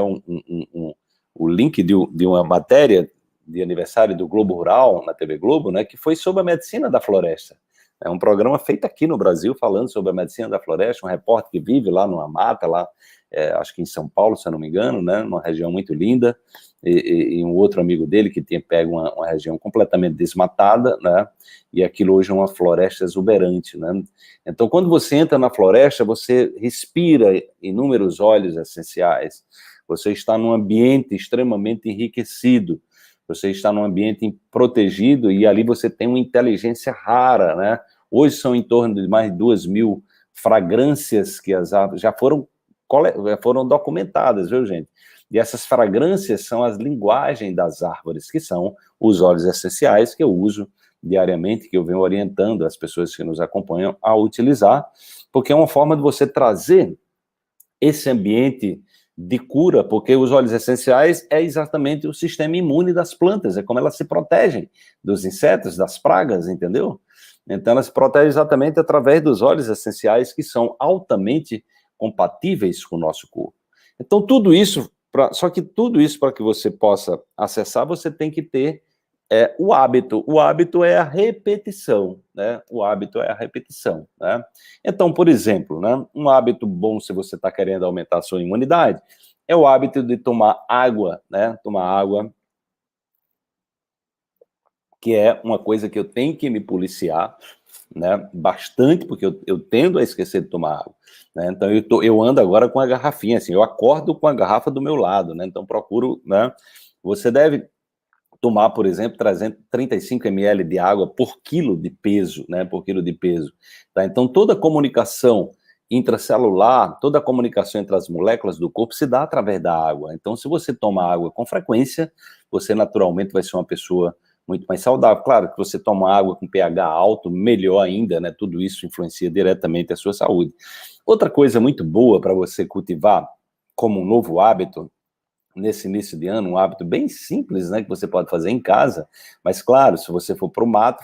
o link de uma matéria de aniversário do Globo Rural, na TV Globo, né, que foi sobre a medicina da floresta. É um programa feito aqui no Brasil, falando sobre a medicina da floresta, um repórter que vive lá numa mata, lá, acho que em São Paulo, se eu não me engano, né, numa região muito linda, e um outro amigo dele que tinha pego uma região completamente desmatada, né, e aquilo hoje é uma floresta exuberante, né. Então, quando você entra na floresta, você respira inúmeros óleos essenciais, você está num ambiente extremamente enriquecido, você está num ambiente protegido e ali você tem uma inteligência rara, né? Hoje são em torno de mais de 2.000 fragrâncias que as árvores já foram documentadas, viu, gente? E essas fragrâncias são as linguagens das árvores, que são os óleos essenciais que eu uso diariamente, que eu venho orientando as pessoas que nos acompanham a utilizar, porque é uma forma de você trazer esse ambiente de cura, porque os óleos essenciais é exatamente o sistema imune das plantas, é como elas se protegem dos insetos, das pragas, entendeu? Então elas se protegem exatamente através dos óleos essenciais que são altamente compatíveis com o nosso corpo. Então tudo isso, só que tudo isso para que você possa acessar, você tem que ter o hábito. O hábito é a repetição, né? O hábito é a repetição, né? Então, por exemplo, né, um hábito bom se você está querendo aumentar a sua imunidade é o hábito de tomar água, né? Tomar água, que é uma coisa que eu tenho que me policiar, né? Bastante, porque eu tendo a esquecer de tomar água, né? Então eu ando agora com a garrafinha, assim, eu acordo com a garrafa do meu lado, né? Então procuro, né? Você deve tomar, por exemplo, 35 ml de água por quilo de peso, né, por quilo de peso. Tá? Então, toda a comunicação intracelular, toda a comunicação entre as moléculas do corpo se dá através da água. Então, se você toma água com frequência, você naturalmente vai ser uma pessoa muito mais saudável. Claro que você toma água com pH alto, melhor ainda, né, tudo isso influencia diretamente a sua saúde. Outra coisa muito boa para você cultivar como um novo hábito, nesse início de ano, um hábito bem simples, né, que você pode fazer em casa, mas claro, se você for para o mato,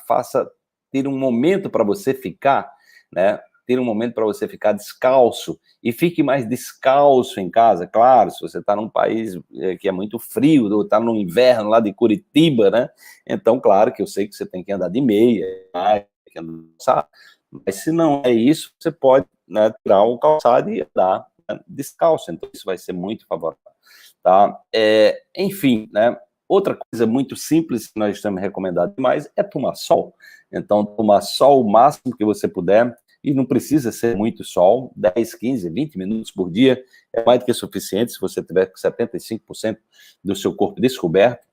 ter um momento para você ficar, né, ter um momento para você ficar descalço, e fique mais descalço em casa, claro, se você está num país que é muito frio, ou está no inverno lá de Curitiba, né, então claro que eu sei que você tem que andar de meia, sabe? Mas se não é isso, você pode, né, tirar o calçado e andar, né, descalço, então isso vai ser muito favorável. Tá? Enfim, né? Outra coisa muito simples que nós estamos recomendando demais é tomar sol. Então, tomar sol o máximo que você puder, e não precisa ser muito sol, 10, 15, 20 minutos por dia é mais do que suficiente. Se você tiver com 75% do seu corpo descoberto,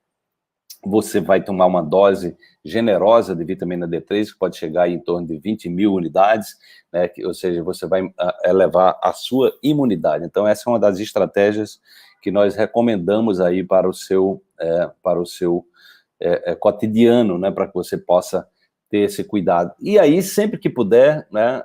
você vai tomar uma dose generosa de vitamina D3, que pode chegar em torno de 20.000 unidades, né, ou seja, você vai elevar a sua imunidade. Então, essa é uma das estratégias que nós recomendamos aí para o seu cotidiano, né, para que você possa ter esse cuidado. E aí, sempre que puder, né,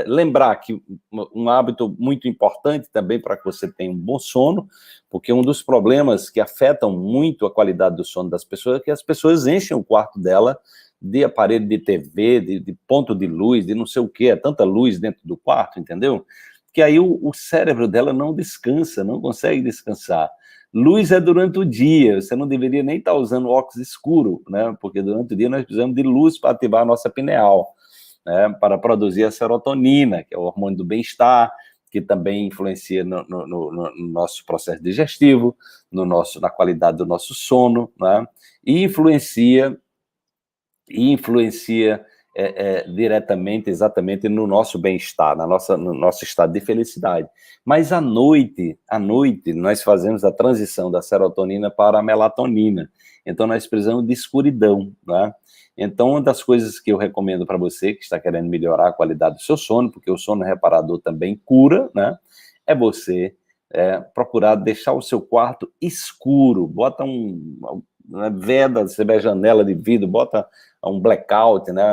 lembrar que um hábito muito importante também para que você tenha um bom sono, porque um dos problemas que afetam muito a qualidade do sono das pessoas é que as pessoas enchem o quarto dela de aparelho de TV, de ponto de luz, de não sei o que, é tanta luz dentro do quarto, entendeu? Que aí o cérebro dela não descansa, não consegue descansar. Luz é durante o dia, você não deveria nem estar usando óculos escuro, né? Porque durante o dia nós precisamos de luz para ativar a nossa pineal, né? Para produzir a serotonina, que é o hormônio do bem-estar, que também influencia no nosso processo digestivo, na qualidade do nosso sono, né? E influencia diretamente, exatamente no nosso bem-estar, no nosso estado de felicidade. Mas à noite, nós fazemos a transição da serotonina para a melatonina. Então, nós precisamos de escuridão, né? Então, uma das coisas que eu recomendo para você, que está querendo melhorar a qualidade do seu sono, porque o sono reparador também cura, né? É você procurar deixar o seu quarto escuro, bota veda, você vê a janela de vidro, bota um blackout, né,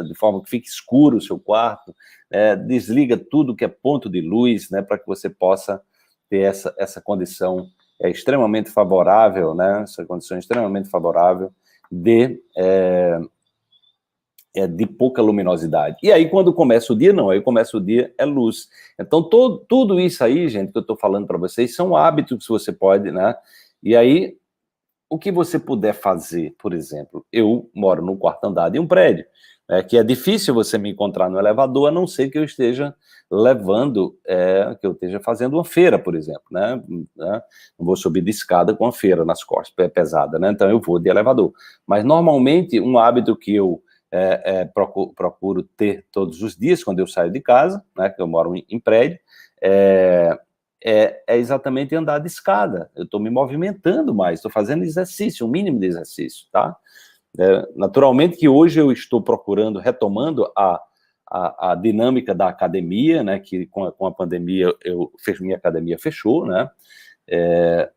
de forma que fique escuro o seu quarto, desliga tudo que é ponto de luz, né, para que você possa ter essa condição extremamente favorável, né, essa condição extremamente favorável de pouca luminosidade. E aí, quando começa o dia, não, aí começa o dia, é luz. Então, tudo isso aí, gente, que eu estou falando para vocês, são hábitos que você pode, né, e aí, o que você puder fazer, por exemplo, eu moro no quarto andar de um prédio, que é difícil você me encontrar no elevador, a não ser que eu esteja levando, que eu esteja fazendo uma feira, por exemplo, né? Não vou subir de escada com a feira nas costas, é pesada, né? Então eu vou de elevador. Mas normalmente um hábito que eu procuro ter todos os dias quando eu saio de casa, né? Que eu moro em prédio, é exatamente andar de escada. Eu estou me movimentando mais, estou fazendo exercício, um mínimo de exercício, tá? Naturalmente que hoje eu estou procurando, retomando a dinâmica da academia, né, que com a pandemia, minha academia fechou, né,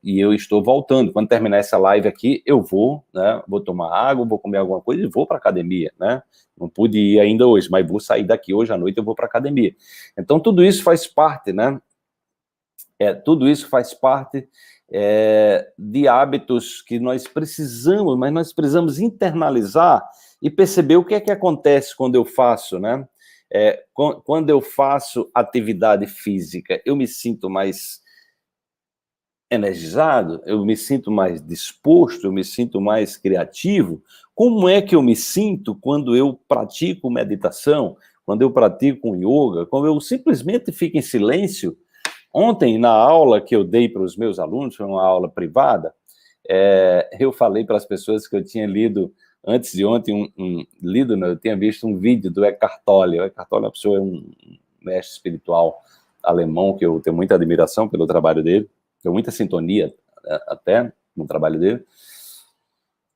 e eu estou voltando. Quando terminar essa live aqui, eu vou, né, vou tomar água, vou comer alguma coisa e vou para a academia, né, não pude ir ainda hoje, mas vou sair daqui hoje à noite, eu vou para a academia. Então, tudo isso faz parte, né, tudo isso faz parte de hábitos que nós precisamos, mas nós precisamos internalizar e perceber o que é que acontece quando eu faço, né? Quando eu faço atividade física, eu me sinto mais energizado, eu me sinto mais disposto, eu me sinto mais criativo. Como é que eu me sinto quando eu pratico meditação, quando eu pratico um yoga, quando eu simplesmente fico em silêncio? Ontem, na aula que eu dei para os meus alunos, foi uma aula privada, eu falei para as pessoas que eu tinha lido, antes de ontem, eu tinha visto um vídeo do Eckhart Tolle. O Eckhart Tolle é uma pessoa, um mestre espiritual alemão, que eu tenho muita admiração pelo trabalho dele, tenho muita sintonia até no trabalho dele,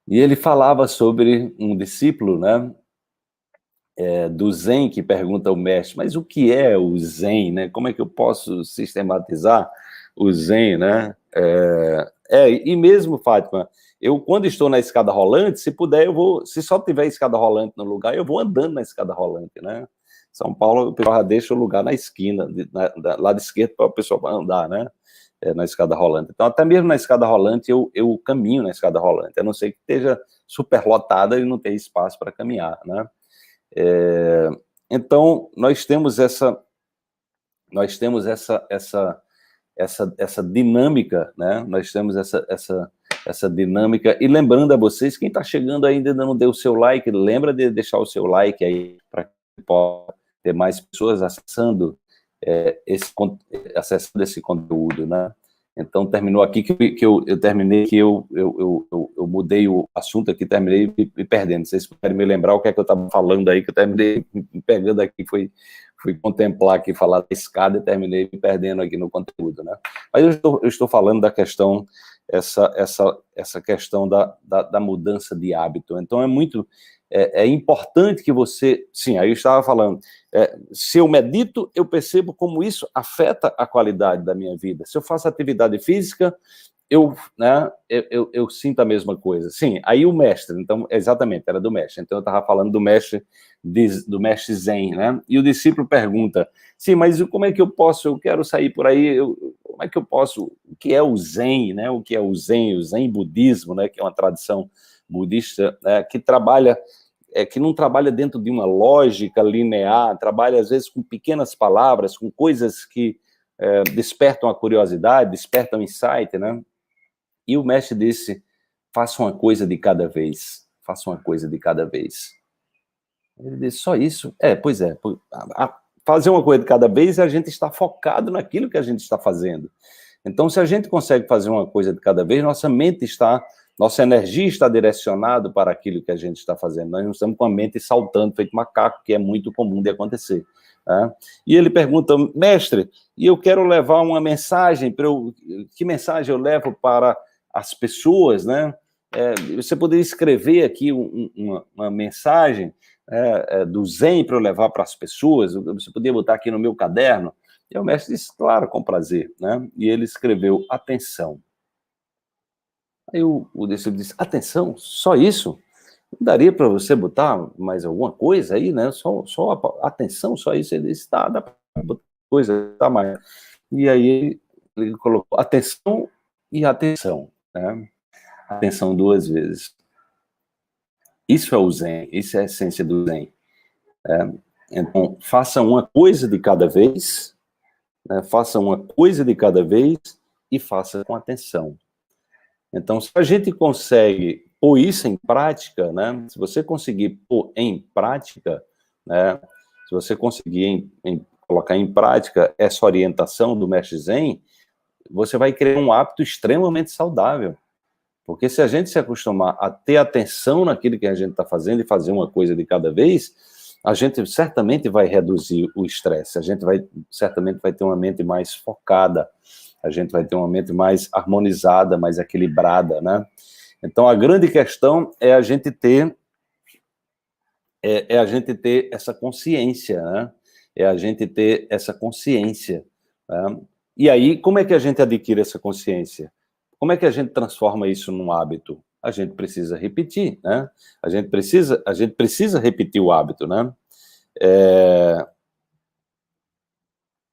e ele falava sobre um discípulo, né, do Zen, que pergunta ao mestre, mas o que é o Zen, né? Como é que eu posso sistematizar o Zen, né? E mesmo, Fátima, eu quando estou na escada rolante, se puder, eu vou, se só tiver escada rolante no lugar, eu vou andando na escada rolante, né? São Paulo, o pessoal já deixa o lugar na esquina, lado esquerdo, para o pessoal andar, né? Na escada rolante. Então, até mesmo na escada rolante, eu caminho na escada rolante, a não ser que esteja superlotada e não tenha espaço para caminhar, né? Então, nós temos essa dinâmica, né? Nós temos essa dinâmica. E lembrando a vocês, quem está chegando ainda não deu o seu like, lembra de deixar o seu like aí, para que possa ter mais pessoas acessando esse conteúdo, né? Então, terminou aqui que eu terminei, que eu mudei o assunto aqui, terminei me perdendo. Vocês podem me lembrar o que é que eu estava falando aí, que eu terminei me pegando aqui, fui contemplar aqui, falar da escada e terminei me perdendo aqui no conteúdo, né? Mas eu estou falando da questão, essa questão da mudança de hábito. Então, é importante que você... Sim, aí eu estava falando, se eu medito, eu percebo como isso afeta a qualidade da minha vida. Se eu faço atividade física, eu sinto a mesma coisa. Sim, aí o mestre, então, exatamente, era do mestre. Então, eu estava falando do mestre Zen, né? E o discípulo pergunta, sim, mas como é que eu posso, eu quero sair por aí, como é que eu posso, o que é o Zen, né? O que é o Zen budismo, né? Que é uma tradição budista, né? Que trabalha... que não trabalha dentro de uma lógica linear, trabalha, às vezes, com pequenas palavras, com coisas que despertam a curiosidade, despertam insight, né? E o mestre disse, faça uma coisa de cada vez, faça uma coisa de cada vez. Ele disse, só isso? Pois é, fazer uma coisa de cada vez é a gente estar focado naquilo que a gente está fazendo. Então, se a gente consegue fazer uma coisa de cada vez, nossa energia está direcionada para aquilo que a gente está fazendo. Nós não estamos com a mente saltando, feito macaco, que é muito comum de acontecer. Né? E ele pergunta, mestre, e eu quero levar uma mensagem, que mensagem eu levo para as pessoas, né? Você poderia escrever aqui uma mensagem do Zen para eu levar para as pessoas? Você poderia botar aqui no meu caderno? E o mestre disse, claro, com prazer, né? E ele escreveu, atenção. Aí o discípulo disse, atenção, só isso? Não daria para você botar mais alguma coisa aí, né? Só atenção, só isso? Ele disse, dá para botar coisa, tá mais. E aí ele colocou atenção e atenção, né? Atenção 2 vezes. Isso é o Zen, isso é a essência do Zen. Então, faça uma coisa de cada vez, né? Faça uma coisa de cada vez e faça com atenção. Então, se a gente consegue pôr isso em prática, né? Se você conseguir pôr em prática, né? Se você conseguir colocar em prática essa orientação do Mestre Zen, você vai criar um hábito extremamente saudável. Porque se a gente se acostumar a ter atenção naquilo que a gente está fazendo e fazer uma coisa de cada vez, a gente certamente vai reduzir o estresse, a gente certamente vai ter uma mente mais focada, a gente vai ter uma mente mais harmonizada, mais equilibrada, né? Então, a grande questão é a gente ter essa consciência, né? É a gente ter essa consciência, né? E aí, como é que a gente adquire essa consciência? Como é que a gente transforma isso num hábito? A gente precisa repetir, né? A gente precisa repetir o hábito, né?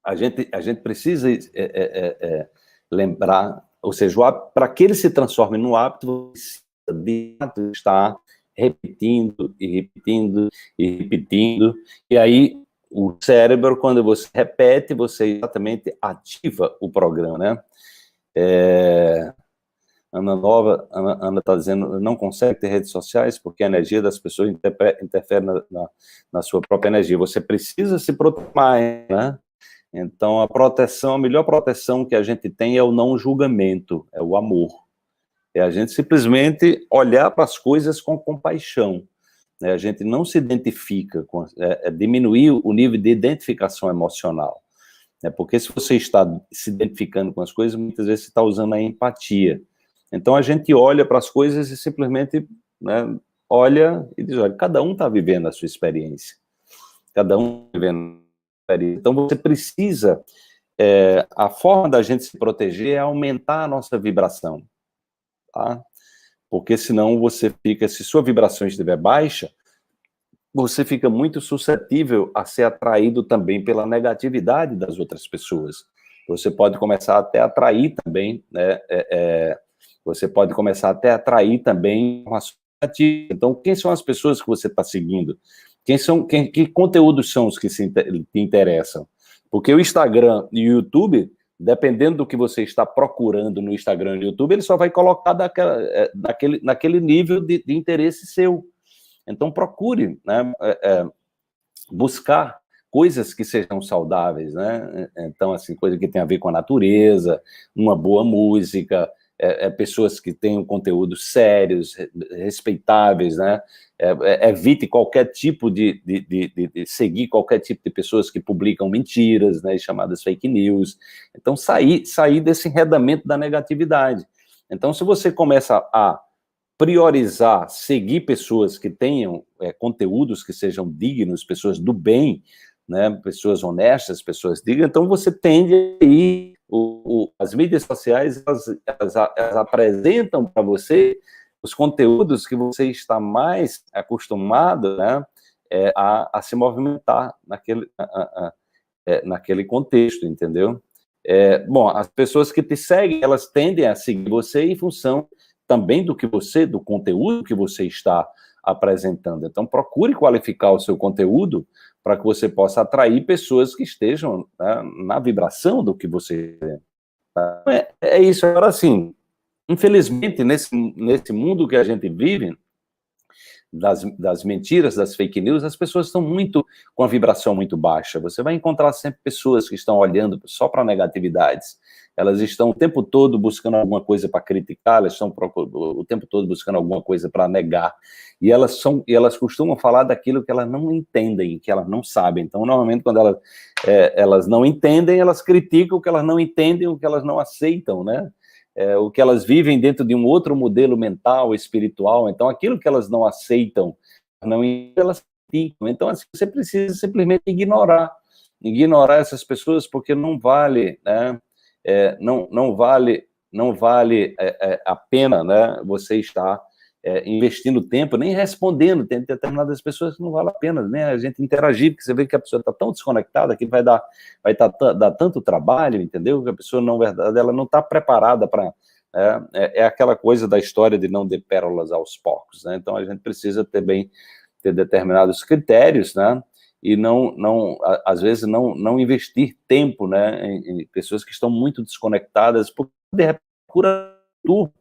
A gente precisa lembrar, ou seja, para que ele se transforme no hábito, você precisa de estar repetindo e repetindo e repetindo, e aí o cérebro, quando você repete, você exatamente ativa o programa, né? Ana está dizendo, não consegue ter redes sociais porque a energia das pessoas interfere na sua própria energia. Você precisa se proteger mais, né? Então, a melhor proteção que a gente tem é o não julgamento, é o amor. É a gente simplesmente olhar para as coisas com compaixão. Né? A gente não se identifica, diminuir o nível de identificação emocional. Né? Porque se você está se identificando com as coisas, muitas vezes você está usando a empatia. Então, a gente olha para as coisas e simplesmente, né, olha e diz, olha, cada um está vivendo a sua experiência. Cada um está vivendo. Então, você precisa, a forma da gente se proteger é aumentar a nossa vibração, tá? Porque senão você fica, se sua vibração estiver baixa, você fica muito suscetível a ser atraído também pela negatividade das outras pessoas. Você pode começar até a atrair também, né? Você pode começar até a atrair também informações negativas. Então, quem são as pessoas que você está seguindo? Que conteúdos são os que te interessam? Porque o Instagram e o YouTube, dependendo do que você está procurando no Instagram e no YouTube, ele só vai colocar naquele nível de interesse seu. Então, procure, né, buscar coisas que sejam saudáveis, né? Então, assim, coisa que tem a ver com a natureza, uma boa música, pessoas que tenham conteúdos sérios, respeitáveis, né? Evite qualquer tipo de seguir qualquer tipo de pessoas que publicam mentiras, né? Chamadas fake news. Então, sair desse enredamento da negatividade. Então, se você começa a priorizar, seguir pessoas que tenham conteúdos que sejam dignos, pessoas do bem, né, pessoas honestas, pessoas dignas, então você tende a ir, as mídias sociais, elas apresentam para você os conteúdos que você está mais acostumado, né, a se movimentar naquele contexto, entendeu? Bom, as pessoas que te seguem, elas tendem a seguir você em função também do conteúdo que você está apresentando. Então, procure qualificar o seu conteúdo para que você possa atrair pessoas que estejam, né, na vibração do que você... É isso. Agora, assim, infelizmente, nesse mundo que a gente vive, das mentiras, das fake news, as pessoas estão com a vibração muito baixa. Você vai encontrar sempre pessoas que estão olhando só para negatividades. Elas estão o tempo todo buscando alguma coisa para criticar, elas estão o tempo todo buscando alguma coisa para negar. E elas costumam falar daquilo que elas não entendem, que elas não sabem. Então, normalmente, quando elas não entendem, elas criticam o que elas não entendem, o que elas não aceitam, né? O que elas vivem dentro de um outro modelo mental, espiritual. Então, aquilo que elas não aceitam, elas criticam. Então, assim, você precisa simplesmente ignorar essas pessoas, porque não vale, né? Não vale a pena, né, você estar investindo tempo, nem respondendo. Tem determinadas pessoas que não vale a pena, né, a gente interagir, porque você vê que a pessoa está tão desconectada que vai dar tanto trabalho, entendeu? Que a pessoa, na verdade, ela não está preparada para... É aquela coisa da história de não dar pérolas aos porcos, né? Então, a gente precisa ter determinados critérios, né? E às vezes não investir tempo, né, em pessoas que estão muito desconectadas, porque de repente procura tudo,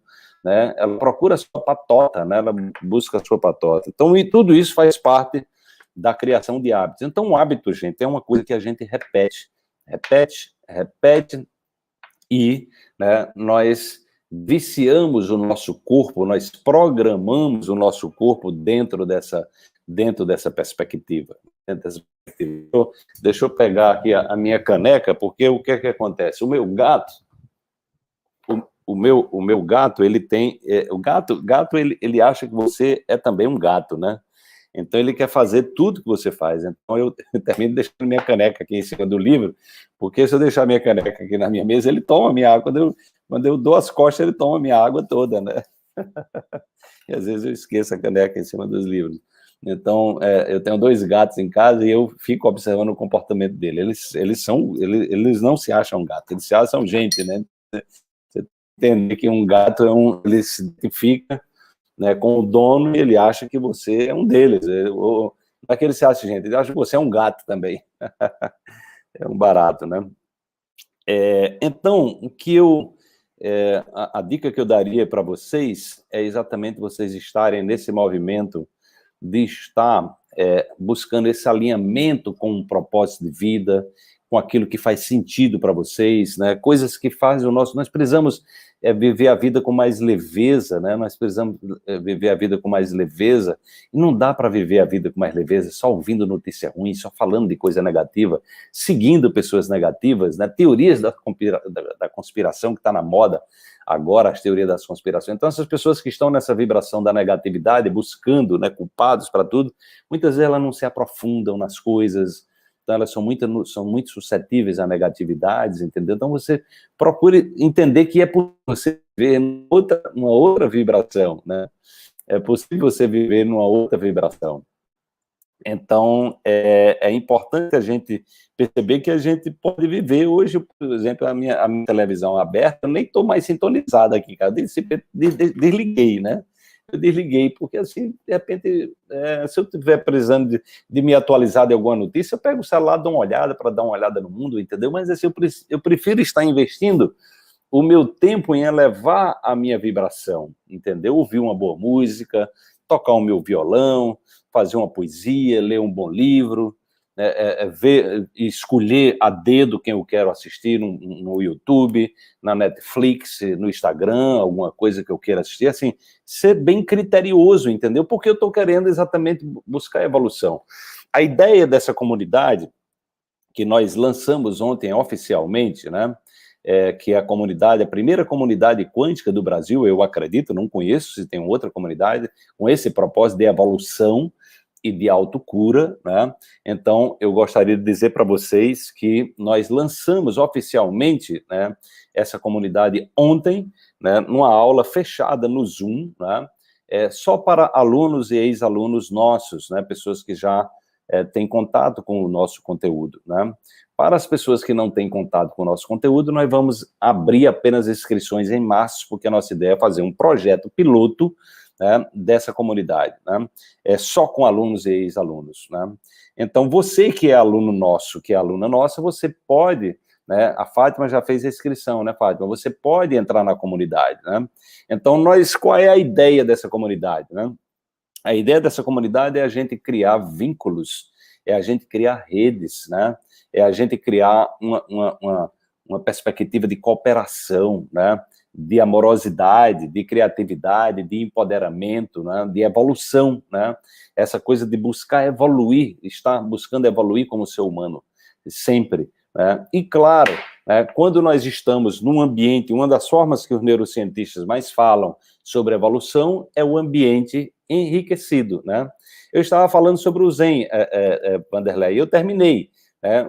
né? Ela procura a sua patota, né? Ela busca a sua patota. Então, e tudo isso faz parte da criação de hábitos. Então, um hábito, gente, é uma coisa que a gente repete, repete, repete, e, né, nós viciamos o nosso corpo, nós programamos o nosso corpo dentro dessa perspectiva. Deixa eu pegar aqui a minha caneca, porque o que é que acontece? O meu gato, o meu gato, ele tem... o gato ele acha que você é também um gato, né? Então, ele quer fazer tudo que você faz. Então, eu termino deixando minha caneca aqui em cima do livro, porque se eu deixar minha caneca aqui na minha mesa, ele toma minha água. Quando eu dou as costas, ele toma minha água toda, né? E às vezes eu esqueço a caneca em cima dos livros. Então, eu tenho 2 gatos em casa e eu fico observando o comportamento dele. Eles não se acham gato, eles se acham gente, né? Você entende que um gato ele se identifica, né, com o dono, e ele acha que você é um deles. Não é que ele se acha gente, ele acha que você é um gato também. É um barato, né? Então, a dica que eu daria para vocês é exatamente vocês estarem nesse movimento de estar buscando esse alinhamento com um propósito de vida, com aquilo que faz sentido para vocês, né? Coisas que fazem nós precisamos viver a vida com mais leveza, né? Nós precisamos viver a vida com mais leveza, e não dá para viver a vida com mais leveza só ouvindo notícia ruim, só falando de coisa negativa, seguindo pessoas negativas, né? Teorias da conspiração que está na moda agora, as teorias das conspirações. Então, essas pessoas que estão nessa vibração da negatividade, buscando, né, culpados para tudo, muitas vezes elas não se aprofundam nas coisas. Então, elas são muito suscetíveis a negatividades, entendeu? Então, você procure entender que é possível você viver numa outra vibração, né? É possível você viver numa outra vibração. Então, é importante a gente perceber que a gente pode viver hoje, por exemplo, a minha televisão aberta, eu nem estou mais sintonizado aqui, cara, desliguei, né? Eu desliguei, porque assim, de repente, se eu estiver precisando de me atualizar de alguma notícia, eu pego o celular, dou uma olhada para dar uma olhada no mundo, entendeu? Mas assim, eu prefiro estar investindo o meu tempo em elevar a minha vibração, entendeu? Ouvir uma boa música, tocar o meu violão, fazer uma poesia, ler um bom livro, ver, escolher a dedo quem eu quero assistir no YouTube, na Netflix, no Instagram, alguma coisa que eu queira assistir, assim, ser bem criterioso, entendeu? Porque eu estou querendo exatamente buscar evolução. A ideia dessa comunidade, que nós lançamos ontem oficialmente, né, que é a primeira comunidade quântica do Brasil, eu acredito, não conheço se tem outra comunidade, com esse propósito de evolução e de autocura, né? Então, eu gostaria de dizer para vocês que nós lançamos oficialmente, né, essa comunidade ontem, né, numa aula fechada no Zoom, né, só para alunos e ex-alunos nossos, né, pessoas que já têm contato com o nosso conteúdo, né? Para as pessoas que não têm contato com o nosso conteúdo, nós vamos abrir apenas inscrições em março, porque a nossa ideia é fazer um projeto piloto, né, dessa comunidade, né? Só com alunos e ex-alunos, né? Então, você que é aluno nosso, que é aluna nossa, você pode, né? A Fátima já fez a inscrição, né, Fátima? Você pode entrar na comunidade, né? Então, qual é a ideia dessa comunidade, né? A ideia dessa comunidade é a gente criar vínculos, é a gente criar redes, né? É a gente criar uma perspectiva de cooperação, né? De amorosidade, de criatividade, de empoderamento, né? De evolução, né? Essa coisa de buscar evoluir, estar buscando evoluir como ser humano, sempre, né? E claro, né, quando nós estamos num ambiente, uma das formas que os neurocientistas mais falam sobre evolução é o ambiente enriquecido, né? Eu estava falando sobre o Zen, Vanderlei, e eu terminei.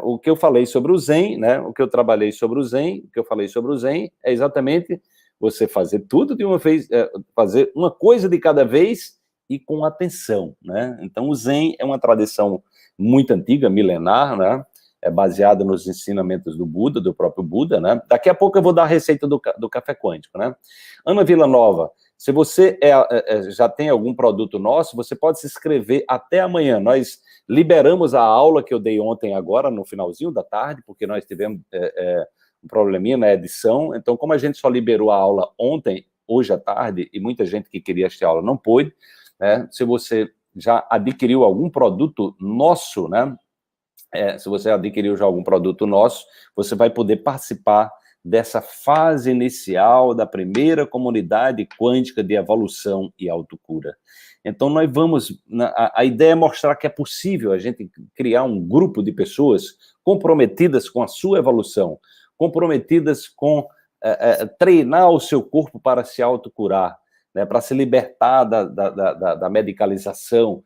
O que eu falei sobre o Zen, né? O que eu trabalhei sobre o Zen, o que eu falei sobre o Zen é exatamente você fazer tudo de uma vez, fazer uma coisa de cada vez e com atenção, né? Então, o Zen é uma tradição muito antiga, milenar, né? É baseada nos ensinamentos do Buda, do próprio Buda, né? Daqui a pouco eu vou dar a receita do café quântico, né? Ana Villanova, se você já tem algum produto nosso, você pode se inscrever até amanhã. Nós liberamos a aula que eu dei ontem agora, no finalzinho da tarde, porque nós tivemos um probleminha na edição. Então, como a gente só liberou a aula ontem, hoje à tarde, e muita gente que queria esta aula não pôde, né? Se você já adquiriu algum produto nosso, né? Se você adquiriu já algum produto nosso, você vai poder participar dessa fase inicial da primeira comunidade quântica de evolução e autocura. Então, nós vamos... A ideia é mostrar que é possível a gente criar um grupo de pessoas comprometidas com a sua evolução, comprometidas com treinar o seu corpo para se autocurar, né, para se libertar da medicalização.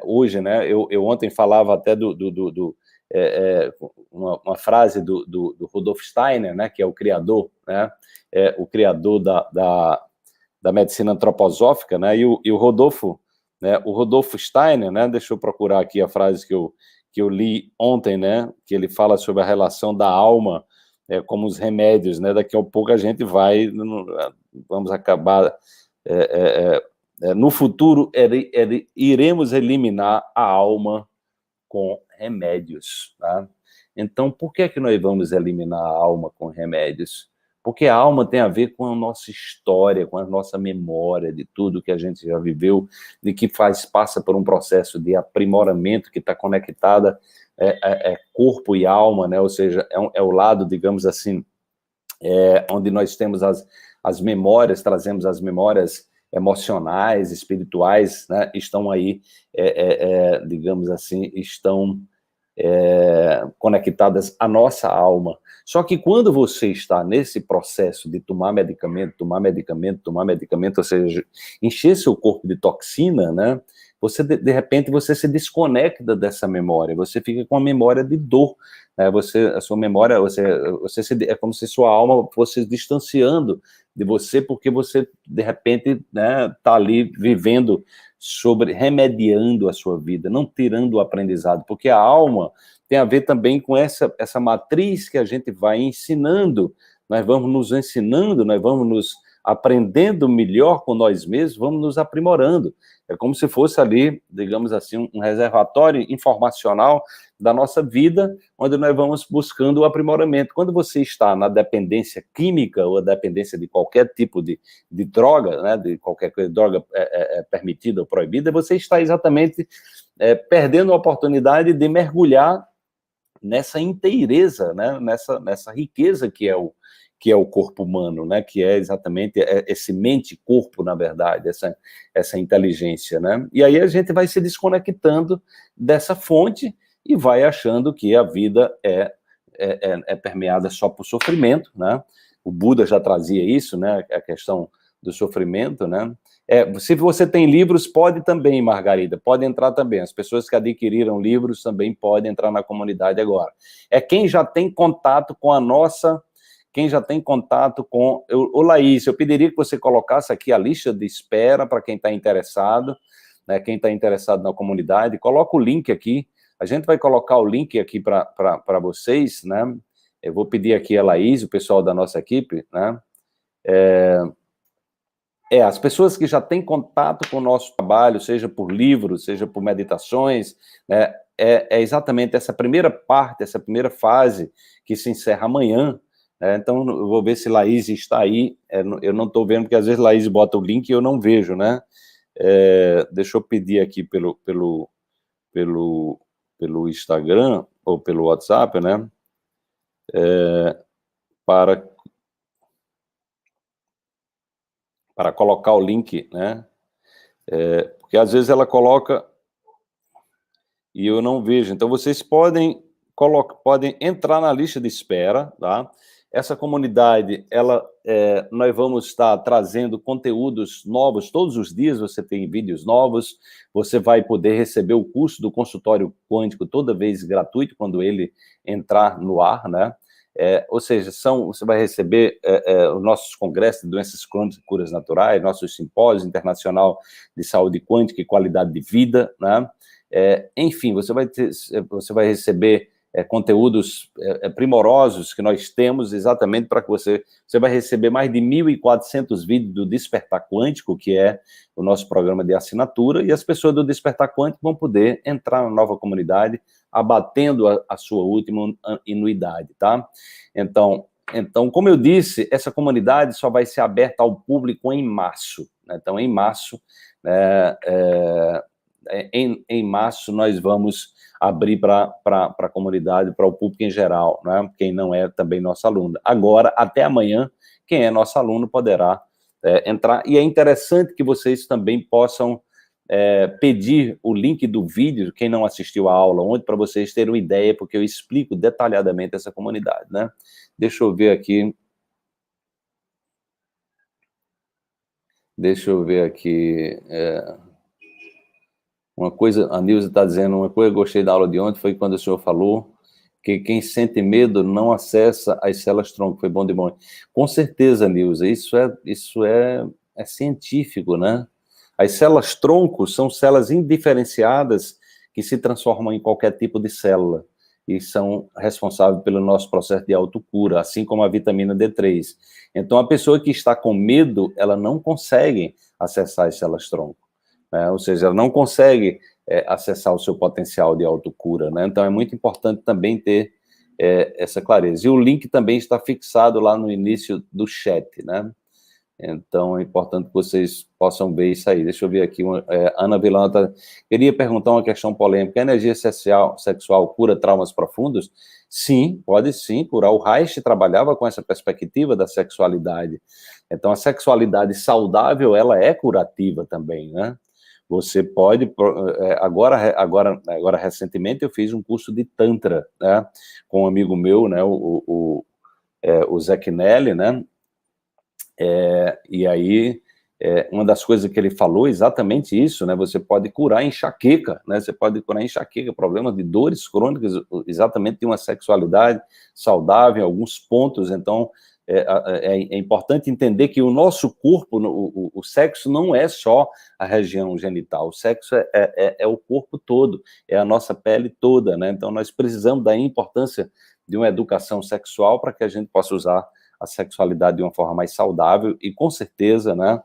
Hoje, né, eu ontem falava até uma frase do Rudolf Steiner, né, que é o criador, né, o criador da medicina antroposófica, né, e o Rodolfo, né, o Rudolf Steiner, né, deixa eu procurar aqui a frase que eu li ontem, né, que ele fala sobre a relação da alma como os remédios, né, daqui a pouco a gente vamos acabar, no futuro iremos eliminar a alma com remédios, tá? Então, por que nós vamos eliminar a alma com remédios? Porque a alma tem a ver com a nossa história, com a nossa memória, de tudo que a gente já viveu, de que passa por um processo de aprimoramento que está conectada corpo e alma, né? Ou seja, é o lado, digamos assim, onde nós temos as memórias, trazemos as memórias emocionais, espirituais, né? Estão aí, digamos assim, estão conectadas à nossa alma. Só que quando você está nesse processo de tomar medicamento, ou seja, encher seu corpo de toxina, né, você, de repente, você se desconecta dessa memória, você fica com a memória de dor, né, a sua memória, é como se sua alma fosse se distanciando de você, porque você, de repente, né, tá ali vivendo remediando a sua vida, não tirando o aprendizado, porque a alma tem a ver também com essa matriz que a gente vai ensinando, nós vamos nos ensinando, nós vamos nos aprendendo melhor com nós mesmos, vamos nos aprimorando. É como se fosse ali, digamos assim, um reservatório informacional da nossa vida, onde nós vamos buscando o aprimoramento. Quando você está na dependência química ou a dependência de qualquer tipo de droga, né, de qualquer droga permitida ou proibida, você está exatamente perdendo a oportunidade de mergulhar nessa inteireza, né, nessa riqueza que é o corpo humano, né, que é exatamente esse mente-corpo, na verdade, essa inteligência, né, e aí a gente vai se desconectando dessa fonte e vai achando que a vida é permeada só por sofrimento, né, o Buda já trazia isso, né, a questão do sofrimento, né. Se você tem livros, pode também, Margarida, pode entrar também. As pessoas que adquiriram livros também podem entrar na comunidade agora. Quem já tem contato com quem já tem contato com... Ô, Laís, eu pediria que você colocasse aqui a lista de espera para quem está interessado, né, quem está interessado na comunidade, coloca o link aqui, a gente vai colocar o link aqui para vocês, né, eu vou pedir aqui a Laís, o pessoal da nossa equipe, né, as pessoas que já têm contato com o nosso trabalho, seja por livros, seja por meditações, né, é exatamente essa primeira parte, essa primeira fase que se encerra amanhã. Então, eu vou ver se Laís está aí, eu não estou vendo, porque às vezes Laís bota o link e eu não vejo, né? Deixa eu pedir aqui pelo Instagram, ou pelo WhatsApp, né? Para colocar o link, né? Porque às vezes ela coloca e eu não vejo. Então, vocês podem entrar na lista de espera, tá? Essa comunidade, nós vamos estar trazendo conteúdos novos, todos os dias você tem vídeos novos, você vai poder receber o curso do consultório quântico toda vez gratuito, quando ele entrar no ar, né? Ou seja, você vai receber os nossos congressos de doenças crônicas e curas naturais, nossos simpósios internacional de saúde quântica e qualidade de vida, né? Enfim, você vai receber conteúdos primorosos que nós temos exatamente para que você vai receber mais de 1.400 vídeos do Despertar Quântico, que é o nosso programa de assinatura, e as pessoas do Despertar Quântico vão poder entrar na nova comunidade, abatendo a sua última anuidade, tá? Então, Então, como eu disse, essa comunidade só vai ser aberta ao público em março, né? Então, em março, em março, nós vamos abrir para a comunidade, para o público em geral, né? Quem não é também nosso aluno. Agora, até amanhã, quem é nosso aluno poderá entrar, e é interessante que vocês também possam pedir o link do vídeo, quem não assistiu a aula ontem, para vocês terem uma ideia, porque eu explico detalhadamente essa comunidade, né? Deixa eu ver aqui. Uma coisa, a Nilza está dizendo, uma coisa que eu gostei da aula de ontem foi quando o senhor falou que quem sente medo não acessa as células tronco, foi bom demais. Com certeza, Nilza, isso é científico, né? As células tronco são células indiferenciadas que se transformam em qualquer tipo de célula e são responsáveis pelo nosso processo de autocura, assim como a vitamina D3. Então, a pessoa que está com medo, ela não consegue acessar as células tronco, né? Ou seja, ela não consegue acessar o seu potencial de autocura, né? Então, é muito importante também ter essa clareza. E o link também está fixado lá no início do chat, né? Então, é importante que vocês possam ver isso aí. Deixa eu ver aqui. Ana Vilanta queria perguntar uma questão polêmica. A energia sexual cura traumas profundos? Sim, pode sim curar. O Reich trabalhava com essa perspectiva da sexualidade. Então, a sexualidade saudável, ela é curativa também, né? Você pode... Agora recentemente, eu fiz um curso de Tantra, né? Com um amigo meu, né? O Zé Knelli, né? E aí, uma das coisas que ele falou é exatamente isso, né? Você pode curar enxaqueca, né? Você pode curar enxaqueca, problemas de dores crônicas, exatamente de uma sexualidade saudável, em alguns pontos. Então, é importante entender que o nosso corpo, o sexo não é só a região genital, o sexo é o corpo todo, é a nossa pele toda, né? Então, nós precisamos da importância de uma educação sexual para que a gente possa usar a sexualidade de uma forma mais saudável, e com certeza, né,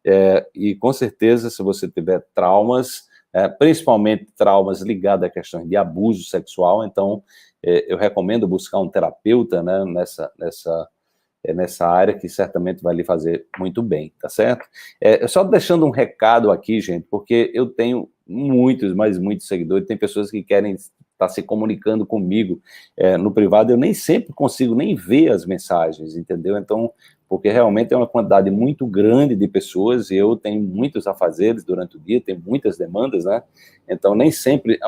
se você tiver traumas, principalmente traumas ligados a questões de abuso sexual, então, eu recomendo buscar um terapeuta, né, nessa área, que certamente vai lhe fazer muito bem, tá certo? Só deixando um recado aqui, gente, porque eu tenho muitos seguidores, tem pessoas que querem estar se comunicando comigo no privado, eu nem sempre consigo nem ver as mensagens, entendeu? Então, porque realmente é uma quantidade muito grande de pessoas, e eu tenho muitos afazeres durante o dia, tenho muitas demandas, né? Então, nem sempre...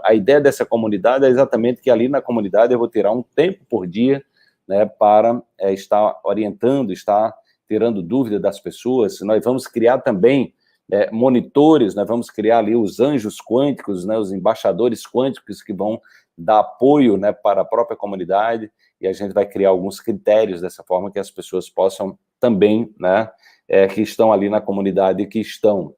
A ideia dessa comunidade é exatamente que ali na comunidade eu vou tirar um tempo por dia, né, para estar orientando, estar tirando dúvida das pessoas. Nós vamos criar também monitores, nós vamos criar ali os anjos quânticos, né, os embaixadores quânticos que vão dar apoio, né, para a própria comunidade, e a gente vai criar alguns critérios dessa forma que as pessoas possam também, né, que estão ali na comunidade, que estão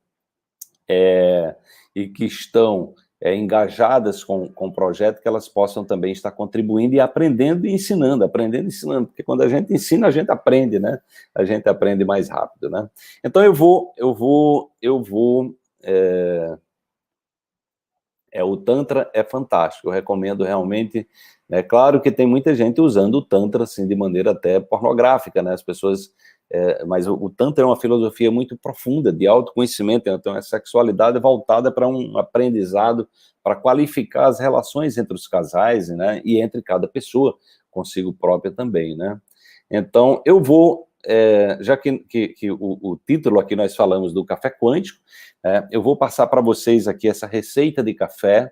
engajadas com o projeto, que elas possam também estar contribuindo e aprendendo e ensinando, porque quando a gente ensina, a gente aprende, né? A gente aprende mais rápido, né? Então, o Tantra é fantástico, eu recomendo realmente. É claro que tem muita gente usando o Tantra, assim, de maneira até pornográfica, né? As pessoas... mas o Tantra é uma filosofia muito profunda, de autoconhecimento, então é sexualidade voltada para um aprendizado, para qualificar as relações entre os casais, né? E entre cada pessoa, consigo própria também, né? Então, eu vou... já que o título aqui nós falamos do café quântico, eu vou passar para vocês aqui essa receita de café,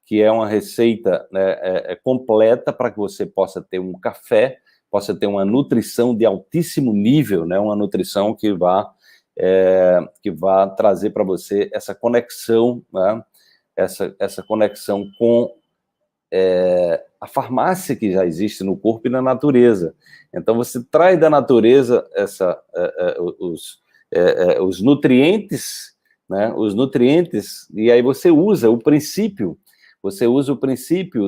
que é uma receita, né, completa para que você possa ter um café, possa ter uma nutrição de altíssimo nível, né, uma nutrição que vá trazer para você essa conexão, né, essa conexão com a farmácia que já existe no corpo e na natureza. Então, você traz da natureza os nutrientes, né, e aí você usa o princípio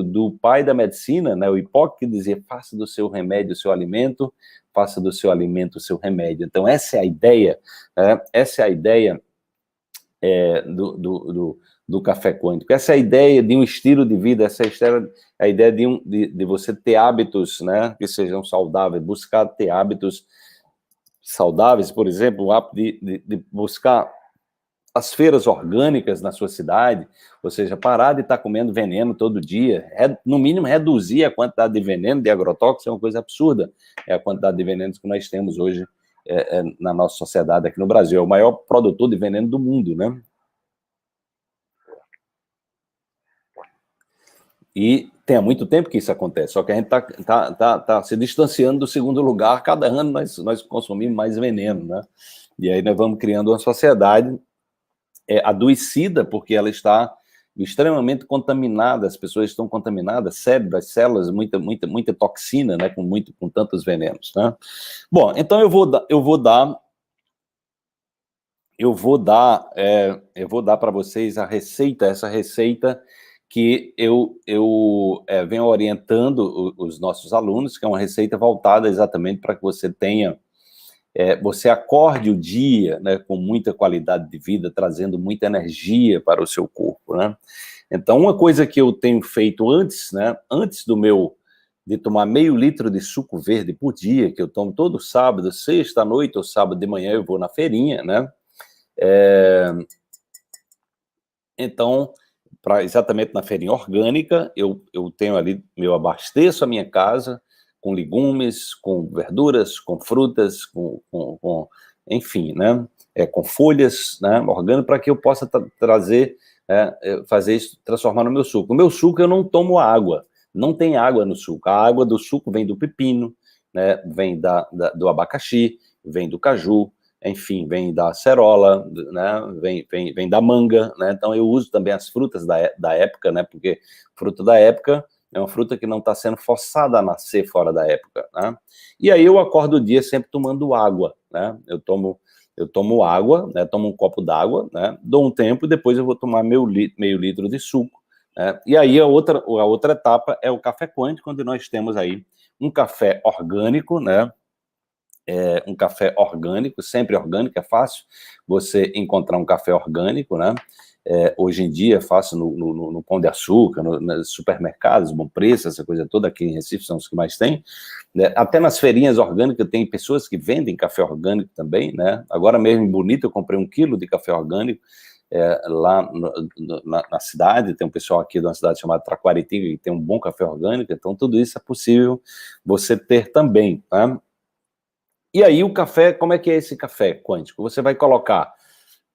do pai da medicina, né, o Hipócrates, que dizia: faça do seu remédio o seu alimento, faça do seu alimento o seu remédio. Então, essa é a ideia, do café quântico. Essa é a ideia de um estilo de vida, essa é a ideia de você ter hábitos, né, que sejam saudáveis, buscar ter hábitos saudáveis, por exemplo, o hábito de buscar as feiras orgânicas na sua cidade, ou seja, parar de estar comendo veneno todo dia, no mínimo reduzir a quantidade de veneno, de agrotóxicos, é uma coisa absurda, é a quantidade de venenos que nós temos hoje na nossa sociedade aqui no Brasil, é o maior produtor de veneno do mundo, né? E tem há muito tempo que isso acontece, só que a gente está se distanciando do segundo lugar, cada ano nós consumimos mais veneno, né? E aí nós vamos criando uma sociedade adoecida, porque ela está extremamente contaminada, as pessoas estão contaminadas, cérebro, as células, muita toxina, né, com tantos venenos, né? Bom, então eu vou dar para vocês essa receita que eu venho orientando os nossos alunos, que é uma receita voltada exatamente para que você tenha você acorde o dia, né, com muita qualidade de vida, trazendo muita energia para o seu corpo, né? Então, uma coisa que eu tenho feito antes, né, antes de tomar meio litro de suco verde por dia, que eu tomo todo sábado, sexta à noite ou sábado de manhã, eu vou na feirinha, né? Então, exatamente na feirinha orgânica, eu tenho ali, eu abasteço a minha casa com legumes, com verduras, com frutas, enfim, né? Com folhas, né? Orgânico, para que eu possa trazer, fazer isso, transformar no meu suco. No meu suco eu não tomo água, não tem água no suco. A água do suco vem do pepino, né? Vem do abacaxi, vem do caju, enfim, vem da acerola, né? Vem da manga, né? Então eu uso também as frutas da época, né? Porque fruta da época é uma fruta que não está sendo forçada a nascer fora da época, né? E aí eu acordo o dia sempre tomando água, né? Eu tomo água, né? Tomo um copo d'água, né? Dou um tempo, depois eu vou tomar meio litro de suco, né? E aí a outra etapa é o café quântico, onde nós temos aí um café orgânico, né? Um café orgânico, sempre orgânico, é fácil você encontrar um café orgânico, né? Hoje em dia é fácil no Pão de Açúcar, nos supermercados, Bom Preço, essa coisa toda, aqui em Recife são os que mais tem, né? Até nas feirinhas orgânicas tem pessoas que vendem café orgânico também, né? Agora mesmo em Bonito eu comprei 1 quilo de café orgânico, lá na cidade, tem um pessoal aqui de uma cidade chamada Traquaritinga que tem um bom café orgânico, então tudo isso é possível você ter também, né? E aí o café, como é que é esse café quântico? Você vai colocar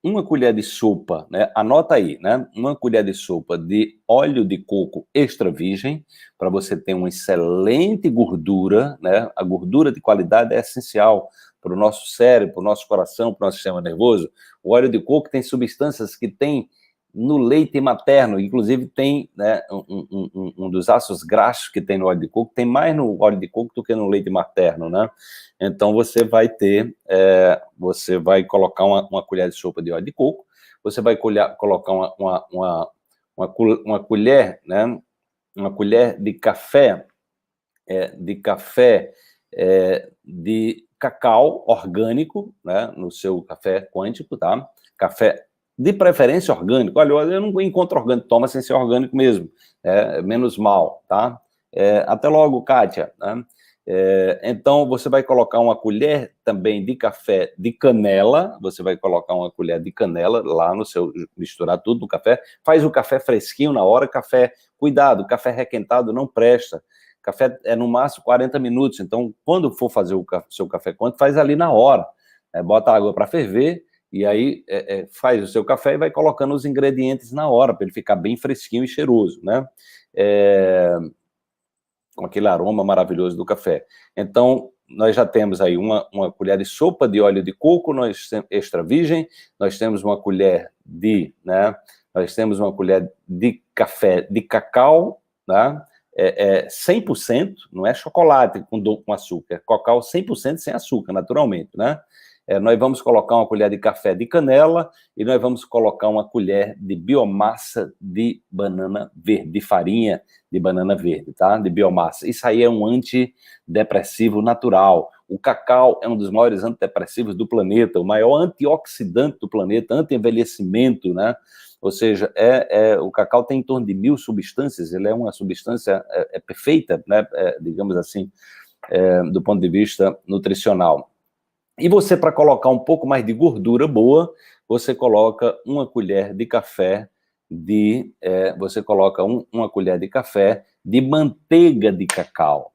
1 colher de sopa, né? Anota aí, né? 1 colher de sopa de óleo de coco extra virgem, para você ter uma excelente gordura, né? A gordura de qualidade é essencial para o nosso cérebro, para o nosso coração, para o nosso sistema nervoso. O óleo de coco tem substâncias que tem no leite materno, inclusive tem, né, um dos ácidos graxos que tem no óleo de coco, tem mais no óleo de coco do que no leite materno, né? Então você vai você vai colocar 1 colher de sopa de óleo de coco, você vai colocar uma colher, né, 1 colher de café, de cacau orgânico, né, no seu café quântico, tá? Café de preferência orgânico. Olha, eu não encontro orgânico, toma sem ser orgânico mesmo, menos mal, tá? Até logo, Kátia, né? Então, você vai colocar 1 colher também de café de canela, você vai colocar 1 colher de canela lá no seu, misturar tudo no café, faz o café fresquinho na hora, cuidado, café requentado não presta, café é no máximo 40 minutos, então, quando for fazer o seu café quântico, faz ali na hora, bota a água para ferver, e aí faz o seu café e vai colocando os ingredientes na hora, para ele ficar bem fresquinho e cheiroso, né? Com aquele aroma maravilhoso do café. Então, nós já temos aí 1 colher de sopa de óleo de coco, extra virgem, nós temos 1 colher né? Nós temos 1 colher de café de cacau, né? 100%, não é chocolate com açúcar, é cacau 100% sem açúcar, naturalmente, né? Nós vamos colocar 1 colher de café de canela e nós vamos colocar 1 colher de biomassa de banana verde, de farinha de banana verde, tá? De biomassa. Isso aí é um antidepressivo natural. O cacau é um dos maiores antidepressivos do planeta, o maior antioxidante do planeta, anti-envelhecimento, né? ou seja, o cacau tem em torno de 1000 substâncias, ele é uma substância perfeita, né, digamos assim, do ponto de vista nutricional. E você, para colocar um pouco mais de gordura boa, você coloca uma colher de café uma colher de café de manteiga de cacau,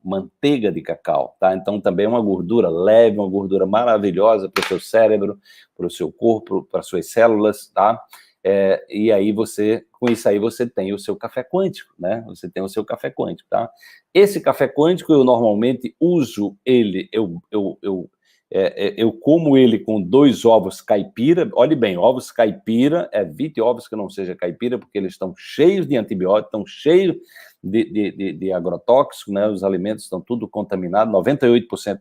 tá? Então também é uma gordura leve, uma gordura maravilhosa para o seu cérebro, para o seu corpo, para as suas células, tá? E aí com isso aí você tem o seu café quântico, né? Você tem o seu café quântico, tá? Esse café quântico eu normalmente uso ele, eu como ele com 2 ovos caipira. Olhe bem, ovos caipira, evite ovos que não seja caipira, porque eles estão cheios de antibióticos, estão cheios de agrotóxicos, né? Os alimentos estão tudo contaminados, 98%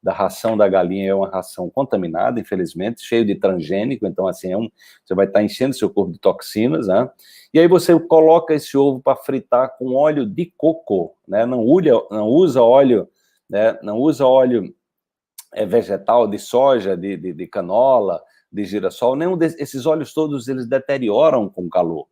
da ração da galinha é uma ração contaminada, infelizmente, cheio de transgênico, então assim, você vai estar enchendo seu corpo de toxinas, né? E aí você coloca esse ovo para fritar com óleo de coco, né? Não usa óleo, né? Não usa óleo vegetal, de soja, de canola, de girassol, esses óleos todos, eles deterioram com calor,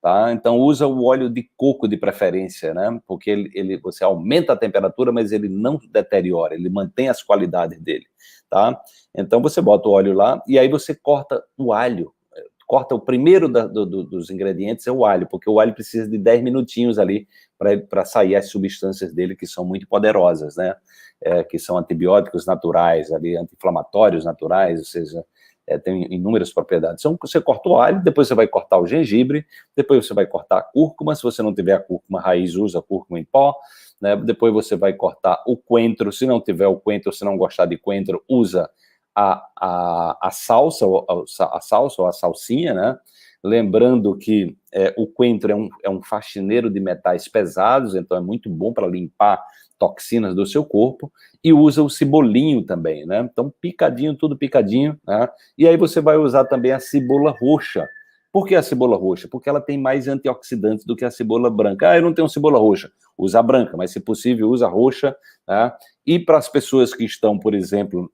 tá? Então usa o óleo de coco de preferência, né? Porque você aumenta a temperatura, mas ele não deteriora, ele mantém as qualidades dele, tá? Então você bota o óleo lá, e aí você corta o alho, corta o primeiro dos ingredientes, é o alho, porque o alho precisa de 10 minutinhos ali para sair as substâncias dele, que são muito poderosas, né? Que são antibióticos naturais, ali, anti-inflamatórios naturais, ou seja, tem inúmeras propriedades. Então, você corta o alho, depois você vai cortar o gengibre, depois você vai cortar a cúrcuma, se você não tiver a cúrcuma raiz, usa a cúrcuma em pó, né? Depois você vai cortar o coentro, se não tiver o coentro, se não gostar de coentro, usa a salsa ou a salsinha, né? Lembrando que o coentro é um faxineiro de metais pesados, então é muito bom para limpar toxinas do seu corpo, e usa o cebolinho também, né? Então, picadinho, tudo picadinho, né? E aí você vai usar também a cebola roxa. Por que a cebola roxa? Porque ela tem mais antioxidantes do que a cebola branca. Ah, eu não tenho cebola roxa. Usa a branca, mas se possível, usa a roxa, né? E para as pessoas que estão, por exemplo,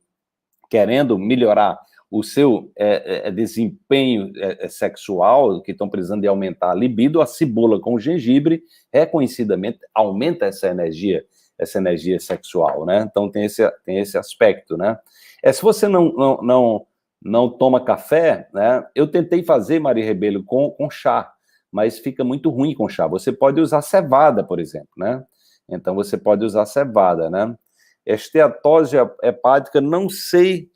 querendo melhorar o seu desempenho sexual, que estão precisando de aumentar a libido, a cebola com o gengibre, reconhecidamente, aumenta essa energia sexual, né? Então tem esse aspecto, né? Se você não toma café, né? Eu tentei fazer, Maria Rebelo, com chá, mas fica muito ruim com chá. Você pode usar cevada, por exemplo, né? Então você pode usar cevada, né? Esteatose hepática, não sei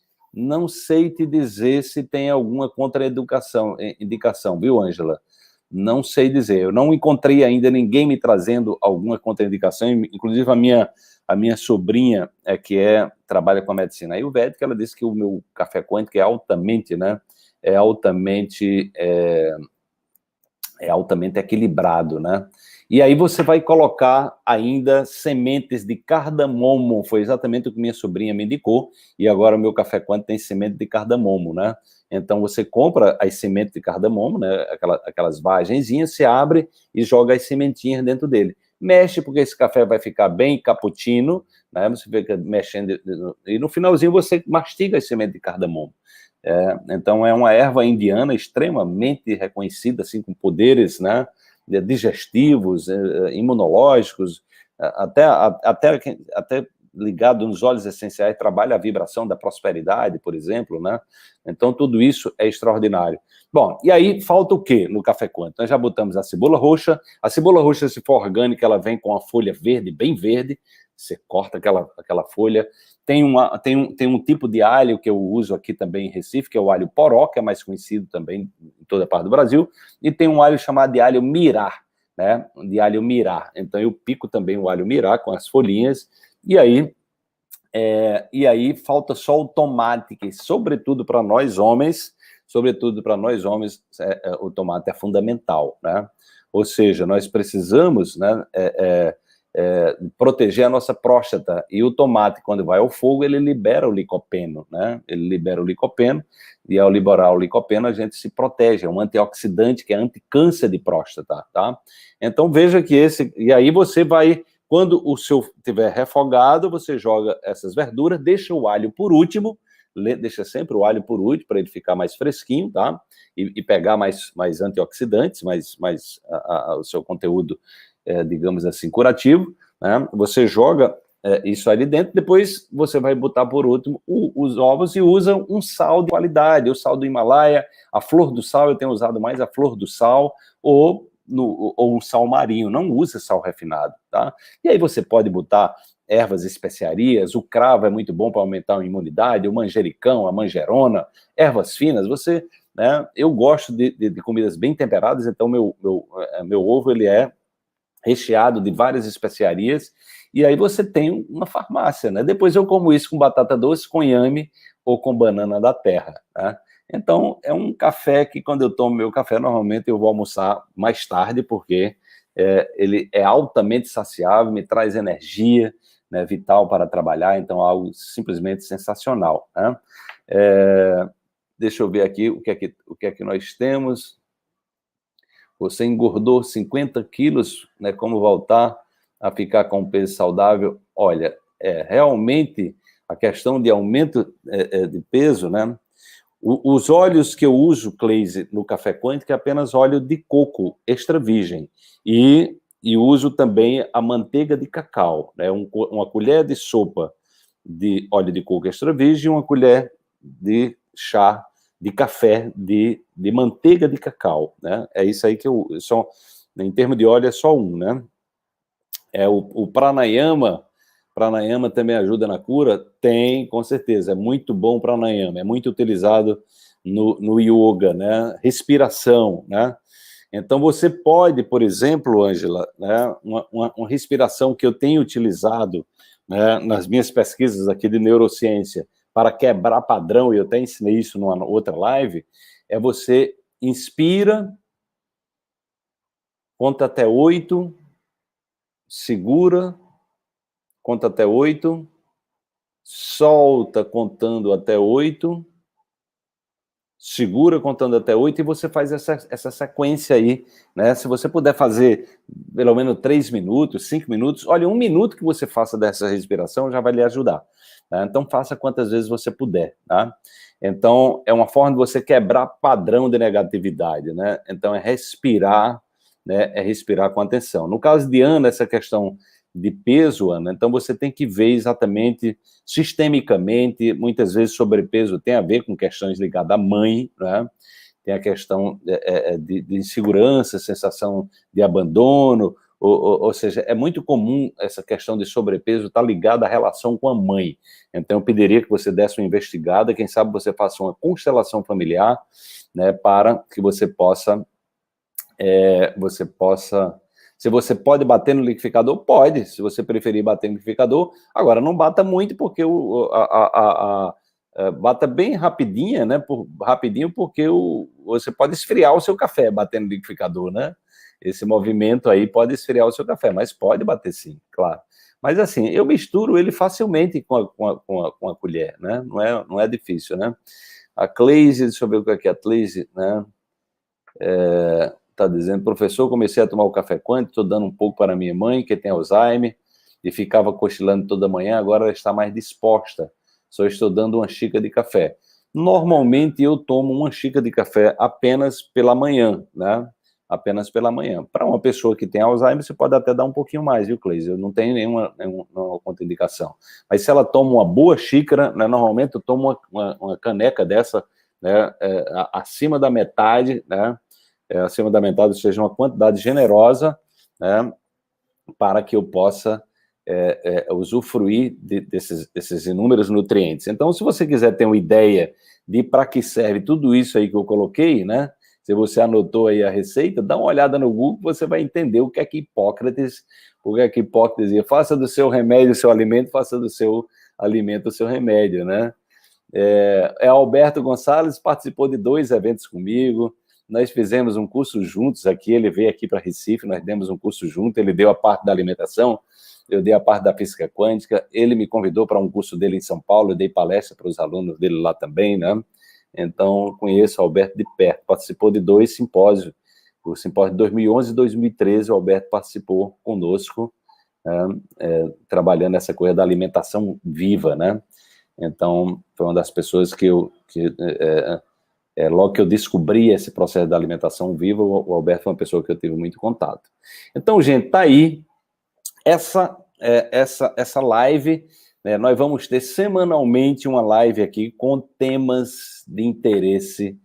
te dizer se tem alguma contraindicação, viu, Ângela? Não sei dizer. Eu não encontrei ainda ninguém me trazendo alguma contraindicação, inclusive a minha sobrinha, trabalha com a medicina ayurvédica, ela disse que o meu café quântico é altamente, né? É altamente equilibrado, né? E aí você vai colocar ainda sementes de cardamomo, foi exatamente o que minha sobrinha me indicou, e agora o meu café quântico tem semente de cardamomo, né? Então você compra as sementes de cardamomo, né? Aquelas vagenzinhas, você abre e joga as sementinhas dentro dele. Mexe, porque esse café vai ficar bem cappuccino, né? Você fica mexendo, e no finalzinho você mastiga as sementes de cardamomo. Então é uma erva indiana extremamente reconhecida, assim, com poderes, né, digestivos, imunológicos, até ligado nos óleos essenciais, trabalha a vibração da prosperidade, por exemplo, né? Então tudo isso é extraordinário. Bom, e aí falta o quê no café quântico? Nós já botamos a cebola roxa, se for orgânica, ela vem com a folha verde, bem verde, você corta aquela folha. Tem um tipo de alho que eu uso aqui também em Recife, que é o alho poró, que é mais conhecido também em toda a parte do Brasil, e tem um alho chamado de alho mirá, né? De alho mirá. Então eu pico também o alho mirá com as folhinhas, e aí falta só o tomate, que sobretudo para nós homens, o tomate é fundamental, né? Ou seja, nós precisamos, né, proteger a nossa próstata, e o tomate, quando vai ao fogo, ele libera o licopeno, né? Ele libera o licopeno, e ao liberar o licopeno, a gente se protege, é um antioxidante que é anticâncer de próstata, tá? Então, veja que e aí você vai, quando o seu estiver refogado, você joga essas verduras, deixa o alho por último, deixa sempre o alho por último, para ele ficar mais fresquinho, tá? E pegar mais antioxidantes, o seu conteúdo, digamos assim, curativo, né? Você joga isso ali dentro, depois você vai botar por último os ovos e usa um sal de qualidade, o sal do Himalaia, a flor do sal, eu tenho usado mais a flor do sal, ou um sal marinho, não usa sal refinado, tá? E aí você pode botar ervas, especiarias, o cravo é muito bom para aumentar a imunidade, o manjericão, a manjerona, ervas finas, né, eu gosto de comidas bem temperadas, então meu ovo, ele é recheado de várias especiarias, e aí você tem uma farmácia, né? Depois eu como isso com batata doce, com inhame ou com banana da terra, né? Então, é um café que, quando eu tomo meu café, normalmente eu vou almoçar mais tarde, porque ele é altamente saciável, me traz energia, né, vital para trabalhar, então é algo simplesmente sensacional, né? Deixa eu ver aqui o que é que nós temos. Você engordou 50 quilos, né? Como voltar a ficar com peso saudável? Olha, realmente a questão de aumento de peso, né? Os óleos que eu uso, Cleise, no Café Quântico é apenas óleo de coco extra virgem. E uso também a manteiga de cacau, né? Uma colher de sopa de óleo de coco extra virgem e uma colher de chá de café de manteiga de cacau, né? É isso aí que em termos de óleo, é só um, né? O pranayama também ajuda na cura? Tem, com certeza, é muito bom o pranayama, é muito utilizado no yoga, né? Respiração, né? Então, você pode, por exemplo, Ângela, né, uma respiração que eu tenho utilizado, né, nas minhas pesquisas aqui de neurociência, para quebrar padrão, e eu até ensinei isso numa outra live, você inspira, conta até 8, segura, conta até 8, solta contando até 8, segura contando até 8 e você faz essa sequência aí, né? Se você puder fazer pelo menos 3 minutos, 5 minutos, olha, 1 minuto que você faça dessa respiração já vai lhe ajudar, tá? Então faça quantas vezes você puder, tá? Então é uma forma de você quebrar padrão de negatividade, né? Então é respirar, né? É respirar com atenção. No caso de Ana, essa questão de peso, Ana, então você tem que ver exatamente, sistemicamente, muitas vezes sobrepeso tem a ver com questões ligadas à mãe, né? Tem a questão de insegurança, sensação de abandono, ou seja, é muito comum essa questão de sobrepeso estar ligada à relação com a mãe. Então eu pediria que você desse uma investigada, quem sabe você faça uma constelação familiar, né, para que você possa se você pode bater no liquidificador, pode, se você preferir bater no liquidificador, agora não bata muito, porque bata bem rapidinho, né, rapidinho, porque você pode esfriar o seu café batendo no liquidificador, né, esse movimento aí pode esfriar o seu café, mas pode bater sim, claro. Mas assim, eu misturo ele facilmente com a colher, né, não é difícil, né. A Cleise, deixa eu ver o que é a Cleise, né, está dizendo, professor, comecei a tomar o café quântico, estou dando um pouco para minha mãe, que tem Alzheimer, e ficava cochilando toda manhã, agora ela está mais disposta, só estou dando uma xícara de café. Normalmente eu tomo uma xícara de café apenas pela manhã, né? Apenas pela manhã. Para uma pessoa que tem Alzheimer, você pode até dar um pouquinho mais, viu, Cleise? Eu não tenho nenhuma contraindicação. Mas se ela toma uma boa xícara, né, normalmente eu tomo uma caneca dessa, né, acima da metade, né? Acima da metade, seja uma quantidade generosa, né, para que eu possa usufruir desses inúmeros nutrientes. Então, se você quiser ter uma ideia de para que serve tudo isso aí que eu coloquei, né, se você anotou aí a receita, dá uma olhada no Google, você vai entender o que é que Hipócrates dizia, faça do seu remédio o seu alimento, faça do seu alimento o seu remédio, né. Alberto Gonçalves participou de 2 eventos comigo, nós fizemos um curso juntos aqui, ele veio aqui para Recife, nós demos um curso junto, ele deu a parte da alimentação, eu dei a parte da física quântica, ele me convidou para um curso dele em São Paulo, eu dei palestra para os alunos dele lá também, né? Então, conheço o Alberto de perto, participou de 2 simpósios, o simpósio de 2011 e 2013, o Alberto participou conosco, né, trabalhando essa coisa da alimentação viva, né? Então, foi uma das pessoas que logo que eu descobri esse processo da alimentação viva, o Alberto foi uma pessoa que eu tive muito contato. Então, gente, tá aí essa live, né? Nós vamos ter semanalmente uma live aqui com temas de interesse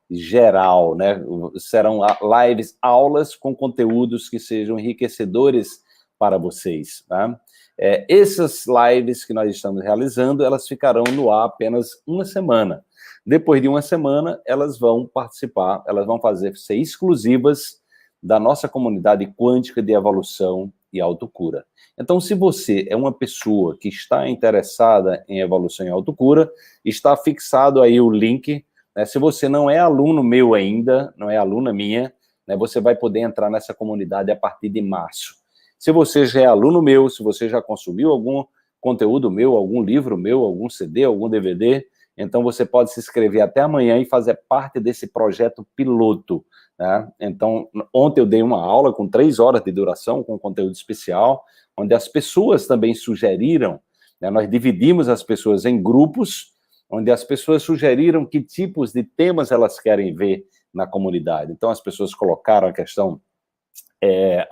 geral, né? Serão lives, aulas com conteúdos que sejam enriquecedores para vocês, tá? Essas lives que nós estamos realizando, elas ficarão no ar apenas uma semana. Depois de uma semana, elas vão participar, elas vão ser exclusivas da nossa comunidade quântica de evolução e autocura. Então, se você é uma pessoa que está interessada em evolução e autocura, está fixado aí o link, né? Se você não é aluno meu ainda, não é aluna minha, né, você vai poder entrar nessa comunidade a partir de março. Se você já é aluno meu, se você já consumiu algum conteúdo meu, algum livro meu, algum CD, algum DVD, então você pode se inscrever até amanhã e fazer parte desse projeto piloto, né? Então, ontem eu dei uma aula com 3 horas de duração, com conteúdo especial, onde as pessoas também sugeriram, né? Nós dividimos as pessoas em grupos, onde as pessoas sugeriram que tipos de temas elas querem ver na comunidade. Então, as pessoas colocaram a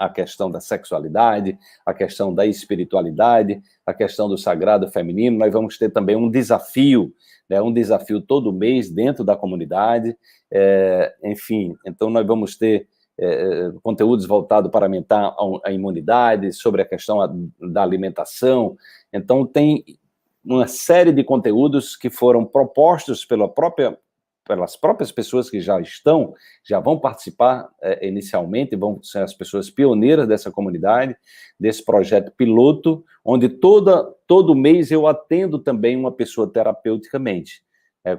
questão da sexualidade, a questão da espiritualidade, a questão do sagrado feminino. Nós vamos ter também um desafio, né, um desafio todo mês dentro da comunidade, enfim, então nós vamos ter conteúdos voltados para aumentar a imunidade, sobre a questão da alimentação. Então tem uma série de conteúdos que foram propostos pelas próprias pessoas que já vão participar inicialmente, vão ser as pessoas pioneiras dessa comunidade, desse projeto piloto, onde todo mês eu atendo também uma pessoa terapeuticamente,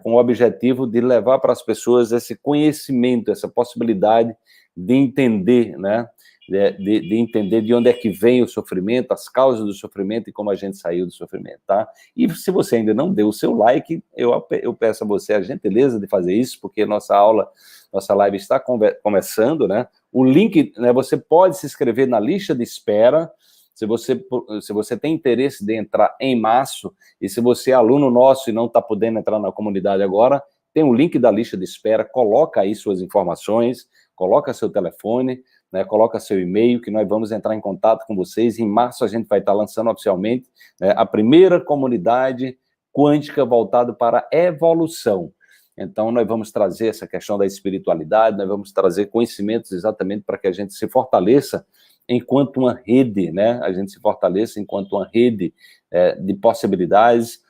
com o objetivo de levar para as pessoas esse conhecimento, essa possibilidade de entender, né, de entender de onde é que vem o sofrimento, as causas do sofrimento e como a gente saiu do sofrimento, tá? E se você ainda não deu o seu like, eu peço a você a gentileza de fazer isso, porque nossa live está começando, né? O link, né, você pode se inscrever na lista de espera, se você tem interesse de entrar em março, e se você é aluno nosso e não está podendo entrar na comunidade agora, tem um link da lista de espera, coloca aí suas informações, coloca seu telefone, né, coloca seu e-mail, que nós vamos entrar em contato com vocês. Em março a gente vai estar lançando oficialmente, né, a primeira comunidade quântica voltada para a evolução. Então nós vamos trazer essa questão da espiritualidade, nós vamos trazer conhecimentos exatamente para que a gente se fortaleça enquanto uma rede, né? A gente se fortaleça enquanto uma rede de possibilidades,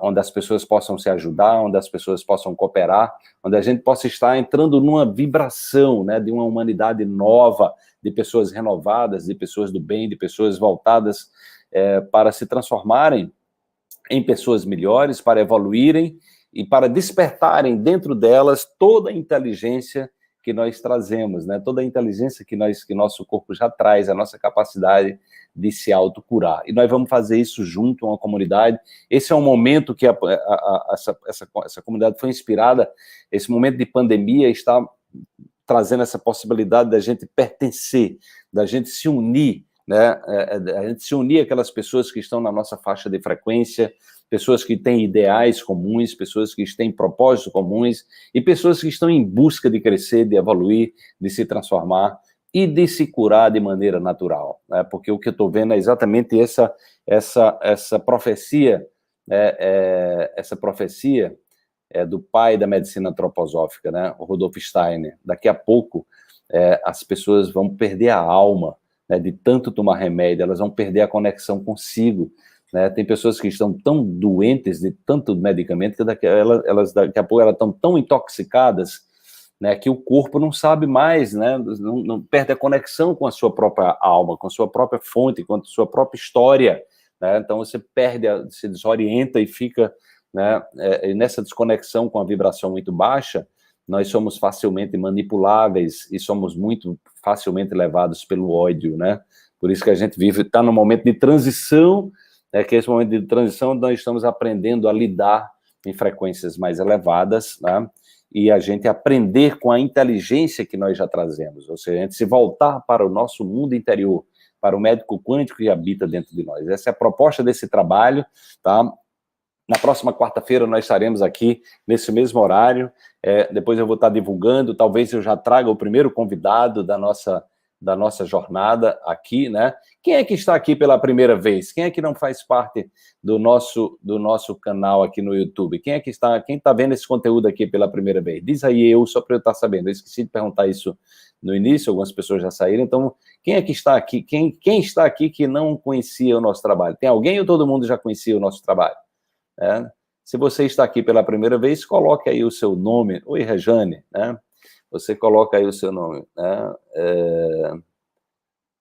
onde as pessoas possam se ajudar, onde as pessoas possam cooperar, onde a gente possa estar entrando numa vibração, né, de uma humanidade nova, de pessoas renovadas, de pessoas do bem, de pessoas voltadas para se transformarem em pessoas melhores, para evoluírem e para despertarem dentro delas toda a inteligência que nós trazemos, né? Toda a inteligência que nosso corpo já traz, a nossa capacidade de se autocurar. E nós vamos fazer isso junto a uma comunidade. Esse é um momento que essa comunidade foi inspirada, esse momento de pandemia está trazendo essa possibilidade da gente pertencer, da gente se unir, né? A gente se unir àquelas pessoas que estão na nossa faixa de frequência, pessoas que têm ideais comuns, pessoas que têm propósitos comuns e pessoas que estão em busca de crescer, de evoluir, de se transformar e de se curar de maneira natural, né? Porque o que eu estou vendo é exatamente essa profecia, essa profecia do pai da medicina antroposófica, né? O Rudolf Steiner. Daqui a pouco as pessoas vão perder a alma, né, de tanto tomar remédio, elas vão perder a conexão consigo, né? Tem pessoas que estão tão doentes de tanto medicamento que daqui a pouco elas estão tão intoxicadas, né, que o corpo não sabe mais, né, não perde a conexão com a sua própria alma, com a sua própria fonte, com a sua própria história, né? Então você se desorienta e fica, né, nessa desconexão com a vibração muito baixa. Nós somos facilmente manipuláveis e somos muito facilmente levados pelo ódio, né? Por isso que a gente está num momento de transição, que esse momento de transição nós estamos aprendendo a lidar em frequências mais elevadas, né? E a gente aprender com a inteligência que nós já trazemos, ou seja, a gente se voltar para o nosso mundo interior, para o médico quântico que habita dentro de nós. Essa é a proposta desse trabalho, tá? Na próxima quarta-feira nós estaremos aqui nesse mesmo horário. Depois eu vou estar divulgando, talvez eu já traga o primeiro convidado da nossa jornada aqui, né? Quem é que está aqui pela primeira vez? Quem é que não faz parte do nosso canal aqui no YouTube? Quem está vendo esse conteúdo aqui pela primeira vez? Diz aí só para eu estar sabendo. Eu esqueci de perguntar isso no início, algumas pessoas já saíram. Então, quem é que está aqui? Quem está aqui que não conhecia o nosso trabalho? Tem alguém ou todo mundo já conhecia o nosso trabalho? Se você está aqui pela primeira vez, coloque aí o seu nome. Oi, Rejane, né? Você coloca aí o seu nome, né?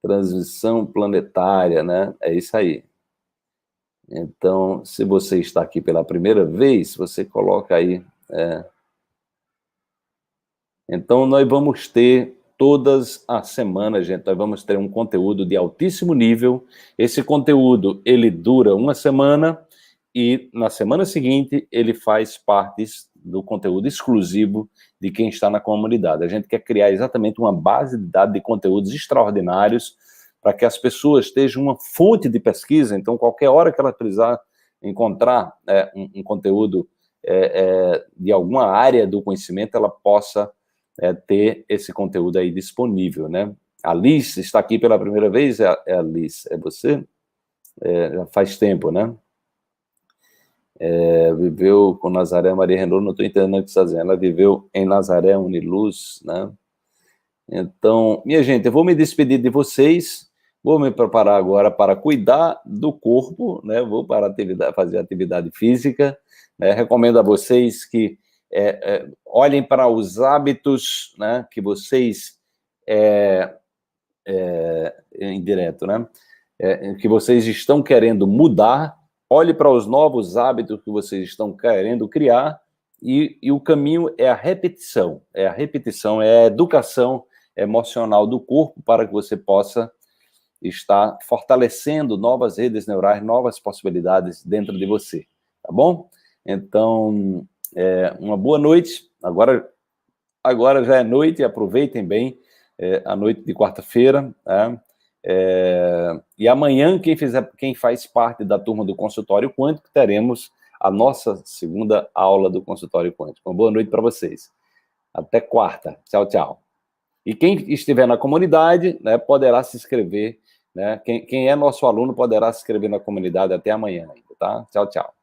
Transmissão planetária, né? É isso aí. Então, se você está aqui pela primeira vez, você coloca aí. Então, nós vamos ter todas as semanas, gente, nós vamos ter um conteúdo de altíssimo nível. Esse conteúdo, ele dura uma semana, e na semana seguinte ele faz parte do conteúdo exclusivo de quem está na comunidade. A gente quer criar exatamente uma base de dados de conteúdos extraordinários para que as pessoas estejam uma fonte de pesquisa. Então, qualquer hora que ela precisar encontrar um conteúdo de alguma área do conhecimento, ela possa ter esse conteúdo aí disponível, né? A Liz está aqui pela primeira vez, a Liz, é você? Já faz tempo, né? Viveu com Nazaré, Maria Renault, não estou entendendo o que você está dizendo. Ela viveu em Nazaré, Uniluz, né? Então, minha gente, eu vou me despedir de vocês, vou me preparar agora para cuidar do corpo, né? Vou para fazer atividade física, né? Recomendo a vocês que olhem para os hábitos, né? Que vocês indireto, né? Que vocês estão querendo mudar. Olhe para os novos hábitos que vocês estão querendo criar, e o caminho é a repetição, é a educação emocional do corpo para que você possa estar fortalecendo novas redes neurais, novas possibilidades dentro de você, tá bom? Então, uma boa noite, agora já é noite, aproveitem bem a noite de quarta-feira, tá? E amanhã, quem faz parte da turma do Consultório Quântico, teremos a nossa segunda aula do Consultório Quântico. Uma boa noite para vocês. Até quarta. Tchau, tchau. E quem estiver na comunidade, né, poderá se inscrever, né? Quem é nosso aluno poderá se inscrever na comunidade até amanhã ainda, tá? Tchau, tchau.